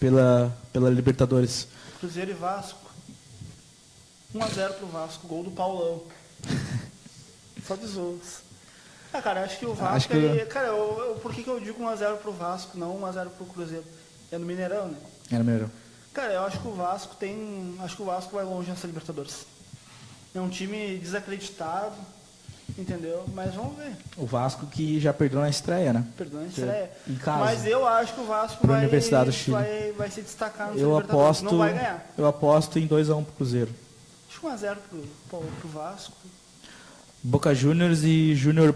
S2: pela Libertadores.
S1: Cruzeiro e Vasco. 1x0 pro Vasco, gol do Paulão. Só de zoos. Cara, acho que o Vasco...
S2: Acho que-
S1: Ele, cara, por que eu digo 1x0 pro Vasco, não 1x0 pro Cruzeiro? É no Mineirão, né?
S2: Era melhor.
S1: Cara, eu acho que o Vasco tem... Acho que o Vasco vai longe nessa Libertadores. É um time desacreditado, entendeu? Mas vamos ver.
S2: O Vasco que já perdeu na estreia, né?
S1: Perdão, isso é...
S2: Em casa.
S1: Mas eu acho que o Vasco
S2: Pra
S1: vai,
S2: Universidade do Chile.
S1: vai se destacar nessa
S2: Eu
S1: Libertadores.
S2: aposto,
S1: Não vai ganhar.
S2: eu aposto em 2x1 pro Cruzeiro.
S1: Acho que 1x0 pro Vasco.
S2: Boca Juniors e Júnior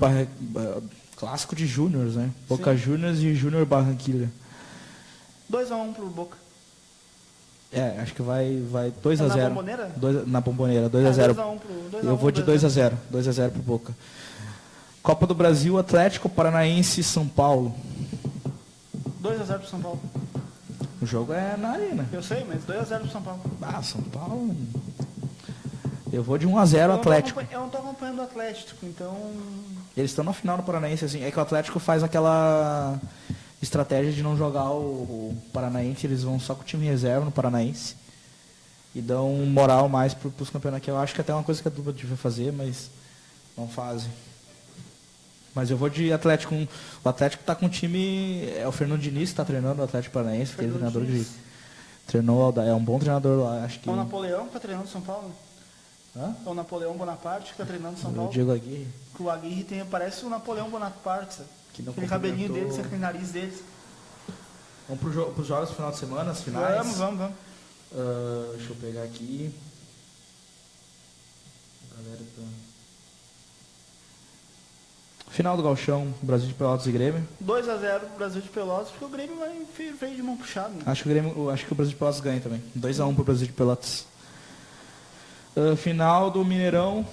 S2: clássico de Júniors, né? Boca
S1: Sim.
S2: Juniors e Júnior Barranquilla.
S1: 2x1 pro Boca.
S2: Acho que vai 2x0.
S1: Na Bombonera?
S2: Na Bomboneira, 2x0.
S1: 2x1 pro...
S2: Eu vou de 2x0. 2x0 pro Boca. Copa do Brasil, Atlético Paranaense e São Paulo.
S1: 2x0 pro São Paulo.
S2: O jogo é na arena.
S1: Eu sei, mas 2x0 pro São Paulo.
S2: São Paulo. Eu vou de 1x0 Atlético.
S1: Eu não tô acompanhando o Atlético, então...
S2: Eles estão na final do Paranaense, assim. É que o Atlético faz aquela estratégia de não jogar o Paranaense, eles vão só com o time reserva no Paranaense. E dão moral mais pros campeonatos, que eu acho que até é uma coisa que a dupla devia fazer, mas não fazem. Mas eu vou de Atlético. O Atlético tá com um time. É o Fernando Diniz que tá treinando o Atlético Paranaense, aquele treinador que treinou, é um bom treinador lá, acho que.
S1: É o Napoleão que tá treinando São Paulo?
S2: Hã?
S1: É o Napoleão Bonaparte que tá treinando São
S2: O
S1: Paulo?
S2: Diego Aguirre.
S1: Que o Aguirre parece o Napoleão Bonaparte, sabe?
S2: Que não
S1: aquele cabelinho
S2: cumprimentou.
S1: dele, aquele nariz dele.
S2: Vamos pros jogos do final de semana, as finais.
S1: Vamos.
S2: Deixa eu pegar aqui. Galera tá... Final do Gauchão, Brasil de Pelotas e Grêmio.
S1: 2x0 pro Brasil de Pelotas, porque o Grêmio vai freio de mão puxada. Né?
S2: Acho que o Brasil de Pelotas ganha também. 2x1 pro Brasil de Pelotas. Final do Mineirão,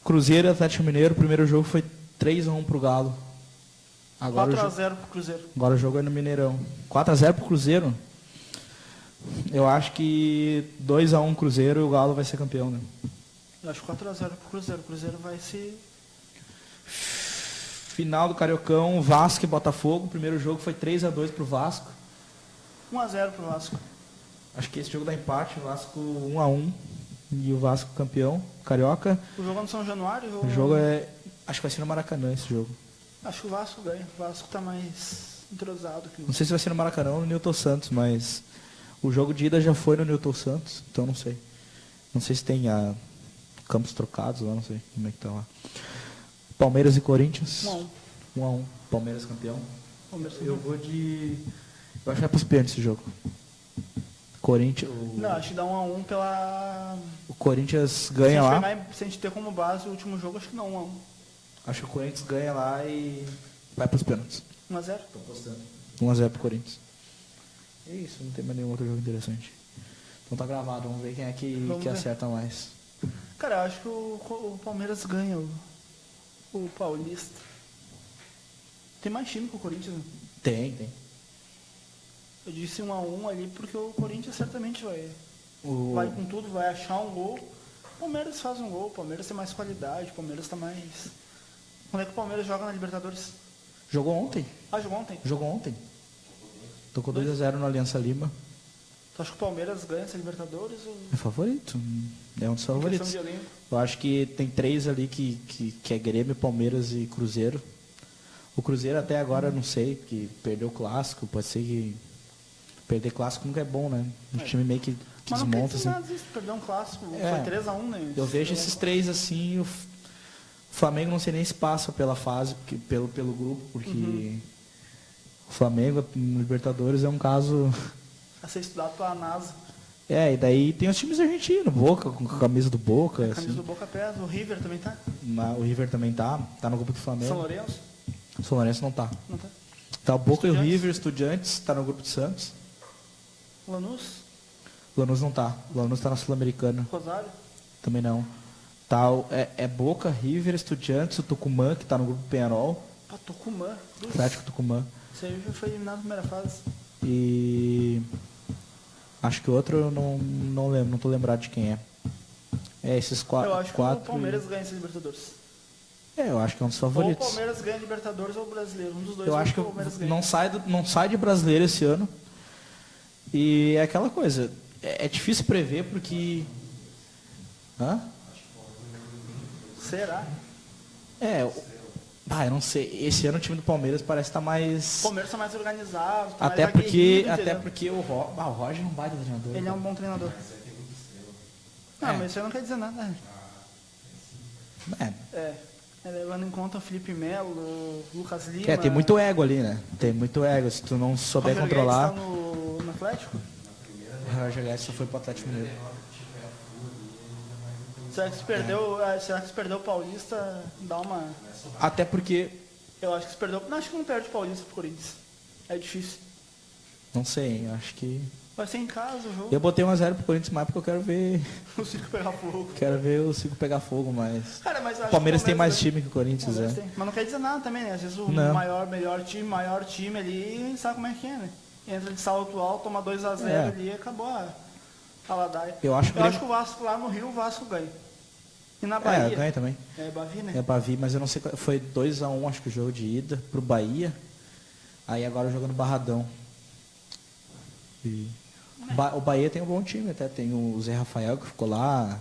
S2: Cruzeiro e Atlético Mineiro. O primeiro jogo foi 3x1 pro Galo.
S1: 4x0 pro Cruzeiro.
S2: Agora o jogo é no Mineirão. 4x0 pro Cruzeiro. Eu acho que 2x1 Cruzeiro e o Galo vai ser campeão, né?
S1: Eu acho 4x0 pro Cruzeiro. O Cruzeiro vai ser...
S2: Final do Cariocão, Vasco e Botafogo. O primeiro jogo foi 3x2 pro Vasco.
S1: 1x0 pro Vasco.
S2: Acho que esse jogo dá empate, o Vasco 1x1 e o Vasco campeão, Carioca.
S1: O jogo é no São Januário?
S2: O jogo é... Acho que vai ser no Maracanã esse jogo.
S1: Acho que o Vasco ganha. O Vasco tá mais entrosado que o...
S2: Não sei se vai ser no Maracanã ou no Newton Santos, mas o jogo de ida já foi no Newton Santos, então não sei. Não sei se tem campos trocados lá, não sei como é que tá lá. Palmeiras e Corinthians. 1x1. Palmeiras campeão. Eu vou de... Eu acho que vai pros pênaltis esse jogo. Corinthians...
S1: Não, acho que dá 1x1 pela...
S2: O Corinthians ganha lá.
S1: Se a gente ter como base o último jogo, acho que dá 1x1.
S2: Acho que o Corinthians ganha lá e vai pros pênaltis.
S1: 1x0?
S2: Tô apostando. 1x0 pro Corinthians. É isso, não tem mais nenhum outro jogo interessante. Então tá gravado, vamos ver quem é que acerta mais.
S1: Cara, eu acho que o Palmeiras ganha o Paulista. Tem mais time que o Corinthians, né?
S2: Tem.
S1: Eu disse 1x1 ali porque o Corinthians certamente vai com tudo, vai achar um gol. O Palmeiras faz um gol, o Palmeiras tem mais qualidade, o Palmeiras tá mais... Quando é que o Palmeiras joga na Libertadores?
S2: Jogou ontem.
S1: Jogou ontem?
S2: Tocou 2x0 no Aliança Lima.
S1: Tu acha que o Palmeiras ganha essa Libertadores? Ou...
S2: É favorito. É um dos favoritos. Eu acho que tem 3 ali que é Grêmio, Palmeiras e Cruzeiro. O Cruzeiro até agora não sei, porque perdeu o clássico, pode ser que perder clássico nunca é bom, né? Um time meio que
S1: mas
S2: desmonta.
S1: Mas não assim. Perder um clássico, foi 3x1, né?
S2: Eu vejo esses 3 assim, o Flamengo não sei nem se passa pela fase, porque, pelo grupo, porque o Flamengo no Libertadores é um caso...
S1: A ser estudado pela NASA.
S2: E daí tem os times argentinos, Boca, com a camisa do Boca.
S1: A camisa do Boca pesa, o River também tá?
S2: O River também tá no grupo do Flamengo.
S1: São Lourenço?
S2: São Lourenço não tá.
S1: Não tá?
S2: Tá o Boca e o River, Estudiantes, tá no grupo do Santos.
S1: Lanús?
S2: Lanús não tá. Lanús tá na Sul-Americana.
S1: Rosário?
S2: Também não. Tá, é Boca, River, Estudiantes, o Tucumã, que tá no grupo Peñarol.
S1: Tucumã.
S2: Atlético Tucumã.
S1: Esse aí já foi eliminado na primeira fase.
S2: E acho que o outro eu não lembro, não tô lembrado de quem é. É esses quatro.
S1: Eu acho que o Palmeiras ganha essa Libertadores.
S2: Eu acho que é um dos favoritos.
S1: Ou o Palmeiras ganha Libertadores ou o Brasileiro. Um dos dois.
S2: Eu acho que
S1: o Palmeiras ganha.
S2: não sai de brasileiro esse ano. E é aquela coisa. É difícil prever porque... Hã?
S1: Será?
S2: Eu não sei. Esse ano o time do Palmeiras parece estar mais...
S1: O Palmeiras está mais organizado. Tá
S2: até
S1: mais
S2: porque o
S1: o
S2: Roger não vai de treinador.
S1: Ele é um bom treinador. Mas isso aí não quer dizer nada. Levando em conta o Felipe Melo, o Lucas Lima...
S2: tem muito ego ali, né? Tem muito ego. Se tu não souber controlar...
S1: Roger Guedes tá no Atlético?
S2: O Roger Guedes só foi pro Atlético Mineiro.
S1: Será que se perdeu o Paulista, dá uma...
S2: Até porque...
S1: Eu acho que se perdeu... Não, acho que não perde o Paulista pro Corinthians. É difícil.
S2: Não sei, hein? Acho que...
S1: Vai ser em casa o jogo.
S2: Eu botei 1-0 pro Corinthians mais porque eu quero ver...
S1: O Cico pegar fogo.
S2: Quero ver o Cico pegar fogo, mas...
S1: Cara, mas
S2: o Palmeiras tem mais time que o Corinthians,
S1: Mas não quer dizer nada também, né? Às vezes o maior time ali, sabe como é que é, né? Entra de salto alto, toma 2-0 ali e acabou a ladaia. Eu acho que o Vasco lá no Rio, o Vasco ganha. E na Bahia?
S2: Ganha também.
S1: É Bavi, né?
S2: É Bavi, mas eu não sei... Foi 2-1, acho que o jogo de ida pro Bahia. Aí agora o jogo no Barradão. O Bahia tem um bom time até. Tem o Zé Rafael que ficou lá.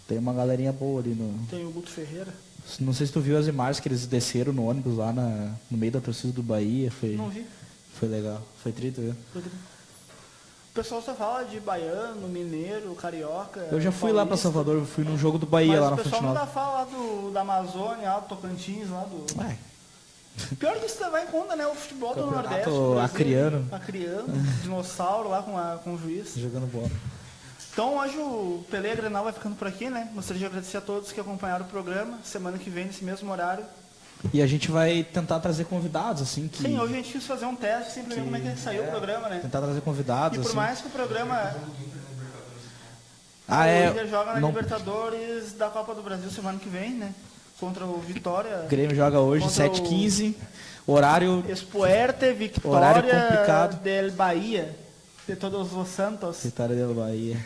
S2: Tem uma galerinha boa ali no...
S1: Tem o Guto Ferreira.
S2: Não sei se tu viu as imagens que eles desceram no ônibus lá no meio da torcida do Bahia.
S1: Não vi.
S2: Foi legal. Foi trito, viu?
S1: O pessoal só fala de baiano, mineiro, carioca.
S2: Eu já fui lá pra Salvador, fui no jogo do Bahia lá na Fonte Nova.
S1: O pessoal não fala da Amazônia, lá do Tocantins, lá do... Pior que isso levar em conta, né? O futebol do Nordeste.
S2: Acriano.
S1: Dinossauro lá com o juiz.
S2: Jogando bola.
S1: Então hoje o Pelé Grenal vai ficando por aqui, né? Gostaria de agradecer a todos que acompanharam o programa. Semana que vem, nesse mesmo horário.
S2: E a gente vai tentar trazer convidados, assim, que...
S1: Sim, hoje a gente quis fazer um teste, sempre ver como é que saiu o programa, né?
S2: Tentar trazer convidados,
S1: e por mais que o programa...
S2: Ele
S1: joga na Libertadores da Copa do Brasil semana que vem, né? Contra o Vitória.
S2: O Grêmio joga hoje, 7h15, horário...
S1: Espuerte, Vitória
S2: horário complicado.
S1: Del Bahia. De todos os Santos.
S2: Vitória del Bahia.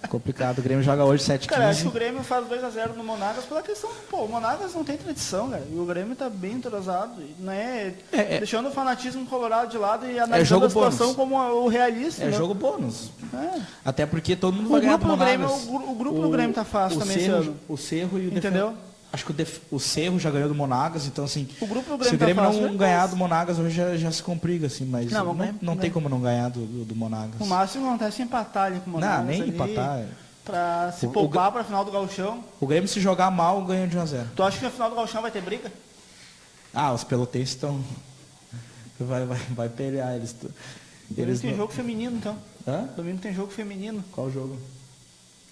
S2: Complicado. O Grêmio joga hoje 7h15.
S1: Cara, acho que o Grêmio faz 2-0 no Monagas pela questão... o Monagas não tem tradição, cara. E o Grêmio tá bem entrosado. Né? Deixando o fanatismo colorado de lado e analisando a situação como o realista.
S2: É jogo bônus. Até porque todo mundo vai ganhar do Monagas.
S1: O grupo do Grêmio tá fácil também esse ano.
S2: O Cerro e o
S1: Entendeu?
S2: Acho que o Cerro já ganhou do Monagas, então assim,
S1: o grupo do Grêmio
S2: se o Grêmio não ganhar do Monagas hoje já se complica, assim, mas não tem como não ganhar do Monagas.
S1: O máximo acontece empatar ali com o Monagas.
S2: Não, nem empatar.
S1: Pra se poupar pra final do Gauchão.
S2: O Grêmio, se jogar mal, ganha de 1-0.
S1: Tu acha que na final do Gauchão vai ter briga?
S2: Os pelotenses estão... Vai pelear eles.
S1: Domingo tem jogo feminino, então.
S2: Domingo
S1: tem jogo feminino.
S2: Qual jogo?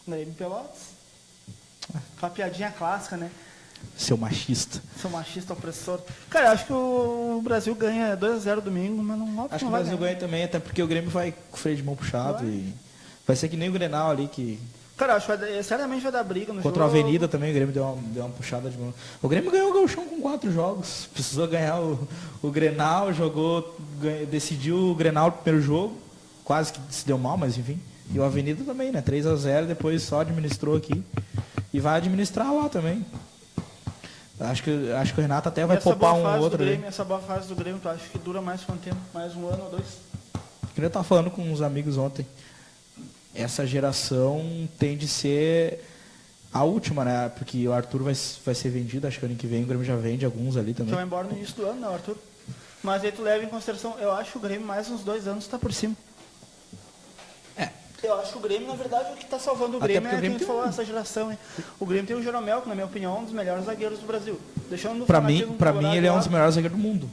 S1: Grêmio Pelotas. Aquela piadinha clássica, né?
S2: Seu machista
S1: opressor. Cara, eu acho que o Brasil ganha 2-0 domingo, mas não
S2: acho que o Brasil ganha também, até porque o Grêmio vai com o freio de mão puxado e vai ser que nem o Grenal ali que...
S1: Cara, acho que certamente vai dar briga no
S2: Contra a Avenida também, o Grêmio deu uma puxada de mão. O Grêmio ganhou o Gauchão com 4 jogos. Precisou ganhar o Grenal, decidiu o Grenal no primeiro jogo. Quase que se deu mal, mas enfim. E o Avenida também, né? 3-0, depois só administrou aqui. E vai administrar lá também. Acho que o Renato até vai poupar um ou outro.
S1: Essa boa fase do Grêmio, tu acha que dura mais quanto tempo? Mais 1 ano ou 2?
S2: Eu estava falando com uns amigos ontem. Essa geração tem de ser a última, né? Porque o Arthur vai ser vendido, acho que ano que vem o Grêmio já vende alguns ali também.
S1: Já vai embora no início do ano, né, Arthur? Mas aí tu leva em consideração, eu acho que o Grêmio mais uns 2 anos está por cima. Eu acho que o Grêmio, na verdade, o que está salvando o Grêmio é quem falou essa geração. Hein? O Grêmio tem o Jeromel, que na minha opinião é um dos melhores zagueiros do Brasil.
S2: Para mim ele é um dos melhores zagueiros do mundo.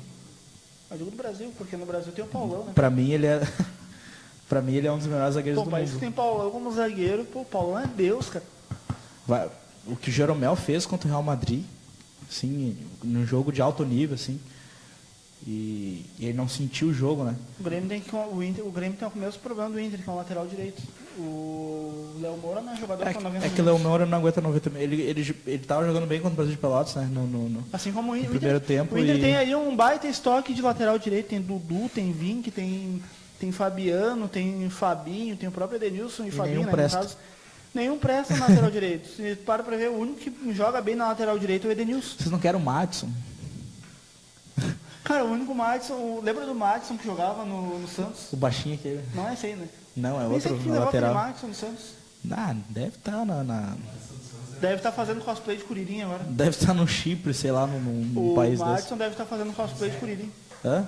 S1: Eu digo do Brasil, porque no Brasil tem o Paulão, né?
S2: Para mim ele é um dos melhores zagueiros do mundo.
S1: País que tem Paulão como zagueiro, o Paulão é Deus, cara.
S2: O que o Jeromel fez contra o Real Madrid, assim, num jogo de alto nível, assim, E ele não sentiu o jogo, né?
S1: O Grêmio tem o mesmo problema do Inter, que é um lateral direito. O Léo Moura não é jogador com 90
S2: minutos. É que o Léo Moura não aguenta 90 minutos. Ele tava jogando bem contra o Brasil de Pelotas, né?
S1: Assim como o Inter.
S2: Primeiro tempo.
S1: O Inter tem aí um baita estoque de lateral direito. Tem Dudu, tem Vink, tem Fabiano, tem Fabinho, tem o próprio Edenilson e Fabinho,
S2: nenhum presta.
S1: No caso. Nenhum presta na lateral direito. Se para pra ver, o único que joga bem na lateral direito é o Edenilson.
S2: Vocês não querem o Madison?
S1: Cara, o único Madison, lembra do Madison que jogava no Santos?
S2: O baixinho aquele.
S1: Não é esse aí, né?
S2: Não, é outro na lateral.
S1: Madison no Santos.
S2: Deve estar
S1: Deve estar fazendo cosplay de Curirim agora.
S2: Deve estar no Chipre, sei lá, num país desse.
S1: O Madison deve estar fazendo cosplay de Curirim.
S2: Hã?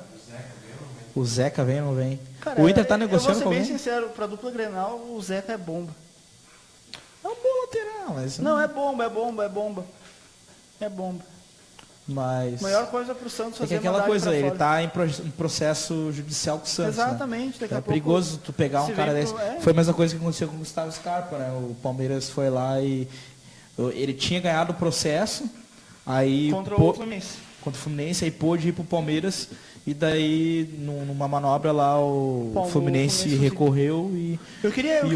S2: O Zeca vem ou não vem?
S1: Cara,
S2: o Inter tá negociando com alguém?
S1: Eu vou ser bem sincero, pra dupla Grenal, o Zeca é bomba.
S2: É um bom lateral, mas...
S1: Não, é bomba. É bomba.
S2: Mas...
S1: A maior coisa pro Santos fazer
S2: é que aquela coisa, ele tá em processo judicial com o Santos,
S1: exatamente,
S2: né?
S1: Daqui a
S2: pouco perigoso tu pegar um cara desse. Foi a mesma coisa que aconteceu com o Gustavo Scarpa, né? O Palmeiras foi lá e... Ele tinha ganhado o processo, aí...
S1: Contra o Fluminense.
S2: Contra o Fluminense, aí pôde ir pro Palmeiras... E daí, numa manobra lá, o Fluminense recorreu e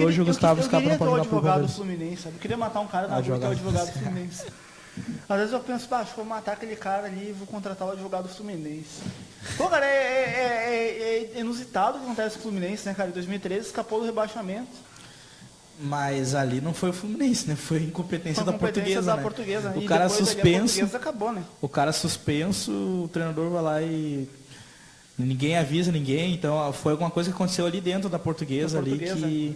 S2: hoje o Gustavo Scarpa não pode jogar pro Palmeiras.
S1: Do Fluminense, sabe? Eu queria matar um cara na rua que é o advogado do Fluminense. Às vezes eu penso, acho que vou matar aquele cara ali e vou contratar o advogado do Fluminense. Pô, cara, é inusitado o que acontece com o Fluminense, né, cara? Em 2013 escapou do rebaixamento.
S2: Mas ali não foi o Fluminense, né? Foi incompetência da Portuguesa, né? O cara suspenso.
S1: Acabou, né?
S2: O cara suspenso, o treinador vai lá e ninguém avisa ninguém, então foi alguma coisa que aconteceu ali dentro da Portuguesa ali que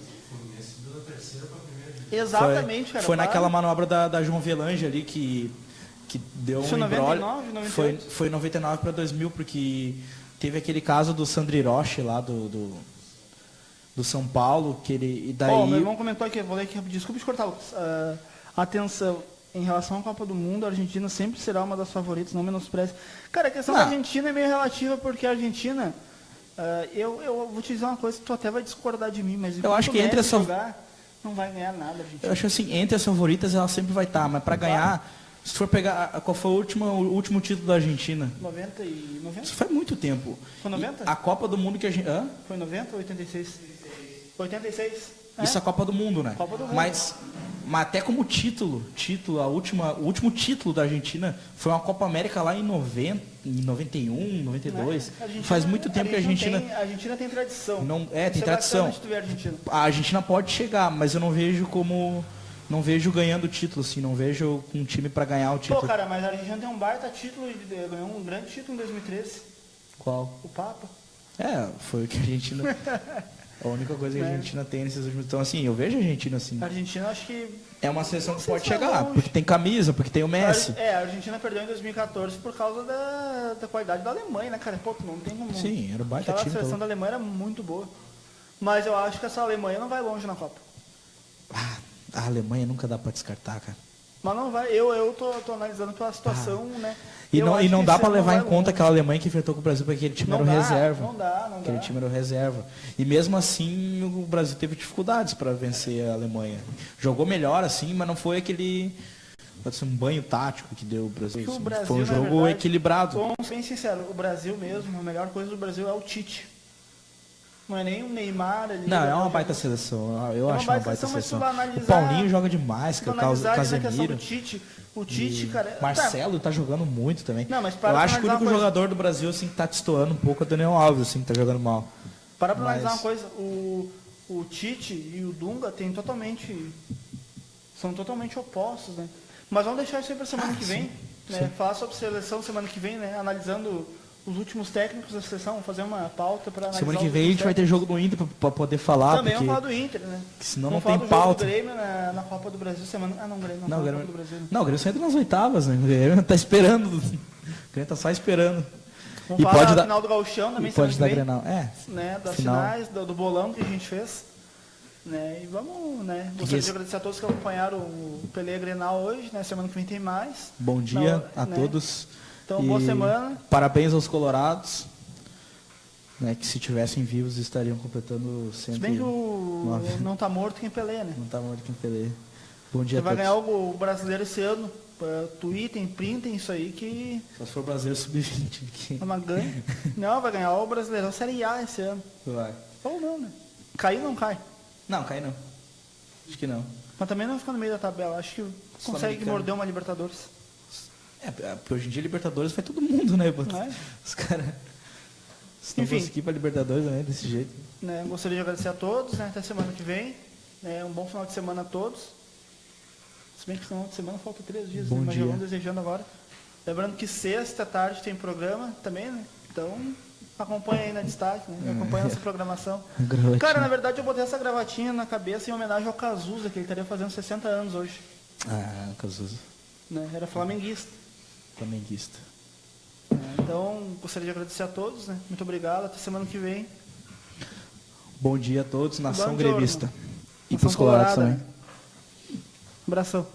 S1: exatamente, cara.
S2: Foi naquela manobra da João Velange ali que deu um embrolho. Foi 99 para 2000, porque teve aquele caso do Sandri Roche lá do São Paulo, que ele... E daí...
S1: meu irmão comentou aqui, vou ler aqui, desculpa te cortar, Lucas. Atenção, em relação à Copa do Mundo, a Argentina sempre será uma das favoritas, não menospreze. Cara, a questão da Argentina é meio relativa, porque a Argentina... eu vou te dizer uma coisa que tu até vai discordar de mim, mas
S2: eu acho que entre essa...
S1: jogar, não vai ganhar nada, Argentina.
S2: Eu acho assim, entre as favoritas ela sempre vai estar, mas para ganhar... Se for pegar, qual foi o último título da Argentina?
S1: 90 e 90?
S2: Isso faz muito tempo.
S1: Foi 90?
S2: A Copa do Mundo que a gente...
S1: Foi 90 ou 86? 86.
S2: Isso é a Copa do Mundo, né?
S1: Copa do Mundo.
S2: Mas até como o último título da Argentina foi uma Copa América lá em 91, 92. Faz muito tempo que a Argentina...
S1: A Argentina tem tradição.
S2: Tem tradição. A Argentina pode chegar, mas eu não vejo como... Não vejo ganhando o título, assim, não vejo um time para ganhar o título.
S1: Pô, cara, mas a Argentina tem um baita título, ganhou um grande título em 2013.
S2: Qual?
S1: O Papa.
S2: Foi o que a Argentina... A única coisa que a Argentina tem nesses últimos... Então, assim, eu vejo a Argentina assim.
S1: A Argentina, acho que...
S2: É uma seleção que pode chegar, porque tem camisa, porque tem o Messi.
S1: A Argentina perdeu em 2014 por causa da qualidade da Alemanha, né, cara? Pô, não tem como...
S2: Sim, era o baita time.
S1: A seleção da Alemanha era muito boa. Mas eu acho que essa Alemanha não vai longe na Copa.
S2: A Alemanha nunca dá para descartar, cara.
S1: Mas não vai, eu tô analisando pela situação, né?
S2: E não dá para levar em conta aquela Alemanha que enfrentou com o Brasil, porque aquele time era o reserva.
S1: Não dá.
S2: Aquele time era o reserva. E mesmo assim, o Brasil teve dificuldades para vencer a Alemanha. Jogou melhor, assim, mas não foi aquele... Pode ser um banho tático que deu o Brasil.
S1: Assim. O Brasil,
S2: foi um jogo equilibrado.
S1: Vamos ser sinceros, o Brasil mesmo, a melhor coisa do Brasil é o Tite. Não é nem o Neymar ali.
S2: Não, é uma baita seleção. Eu acho uma baita seleção.
S1: Analisar,
S2: o Paulinho joga demais, que é o Casemiro.
S1: O Tite, cara...
S2: Marcelo tá jogando muito também.
S1: Não, mas
S2: eu acho que o único jogador do Brasil assim, que tá destoando um pouco é o Daniel Alves, assim, que tá jogando mal.
S1: Para analisar uma coisa, o Tite e o Dunga são totalmente opostos, né? Mas vamos deixar isso aí pra semana que vem. Né? Falar sobre seleção semana que vem, né? Analisando os últimos técnicos da seleção, vamos fazer uma pauta para analisar.
S2: Semana que vem a gente vai ter jogo do Inter para poder falar.
S1: Também vamos falar do Inter, né?
S2: Senão
S1: vamos
S2: não tem pauta.
S1: Do Grêmio na Copa do Brasil semana. Não, o Grêmio não, Copa do Brasil.
S2: Não, o Grêmio só entra nas oitavas, né? O Grêmio tá esperando. O Grêmio tá só esperando.
S1: Vamos falar da final do Gauchão também,
S2: pode dar Grenal.
S1: Né? Das finais, do bolão que a gente fez. Né? E vamos, né? Gostaria de agradecer a todos que acompanharam o Pelé Grenal hoje, né? Semana que vem tem mais.
S2: Bom dia a todos.
S1: Então, boa semana.
S2: Parabéns aos colorados. Né, que se tivessem vivos estariam completando 109. Se
S1: bem que não está morto quem Pelé, né?
S2: Não está morto quem Pelé. Bom dia a todos.
S1: Vai ganhar o brasileiro esse ano. tweetem, printem isso aí que
S2: Só se for brasileiro sub-20 aqui.
S1: é uma ganha. Não, vai ganhar o Brasileirão Série A esse ano.
S2: Vai.
S1: Ou não, né? Cair não cai.
S2: Não, cai não. Acho que não.
S1: Mas também não fica no meio da tabela. Acho que consegue
S2: Sul-Americano.
S1: morder uma Libertadores.
S2: Porque hoje em dia Libertadores vai todo mundo, né?
S1: É.
S2: Os caras... Se não
S1: Enfim.
S2: conseguir pra Libertadores, né? Desse jeito.
S1: Né, gostaria de agradecer a todos, né? Até semana que vem. Né, um bom final de semana a todos. Se bem que final de semana falta 3 dias,
S2: Bom
S1: né? Mas
S2: dia.
S1: já vamos desejando agora. Lembrando que sexta tarde tem programa também, né? Então acompanha aí na destaque, né? Acompanha nossa programação.
S2: Gravatinha.
S1: Cara, na verdade eu botei essa gravatinha na cabeça em homenagem ao Cazuza, que ele estaria fazendo 60 anos hoje.
S2: Ah, Cazuza.
S1: Né? Era flamenguista.
S2: Flamenguista.
S1: Então, gostaria de agradecer a todos, né? Muito obrigado, até semana que vem.
S2: Bom dia a todos, nação
S1: Buongiorno.
S2: gremista. E
S1: Nação
S2: pros colorados
S1: colorada.
S2: também.
S1: Abração.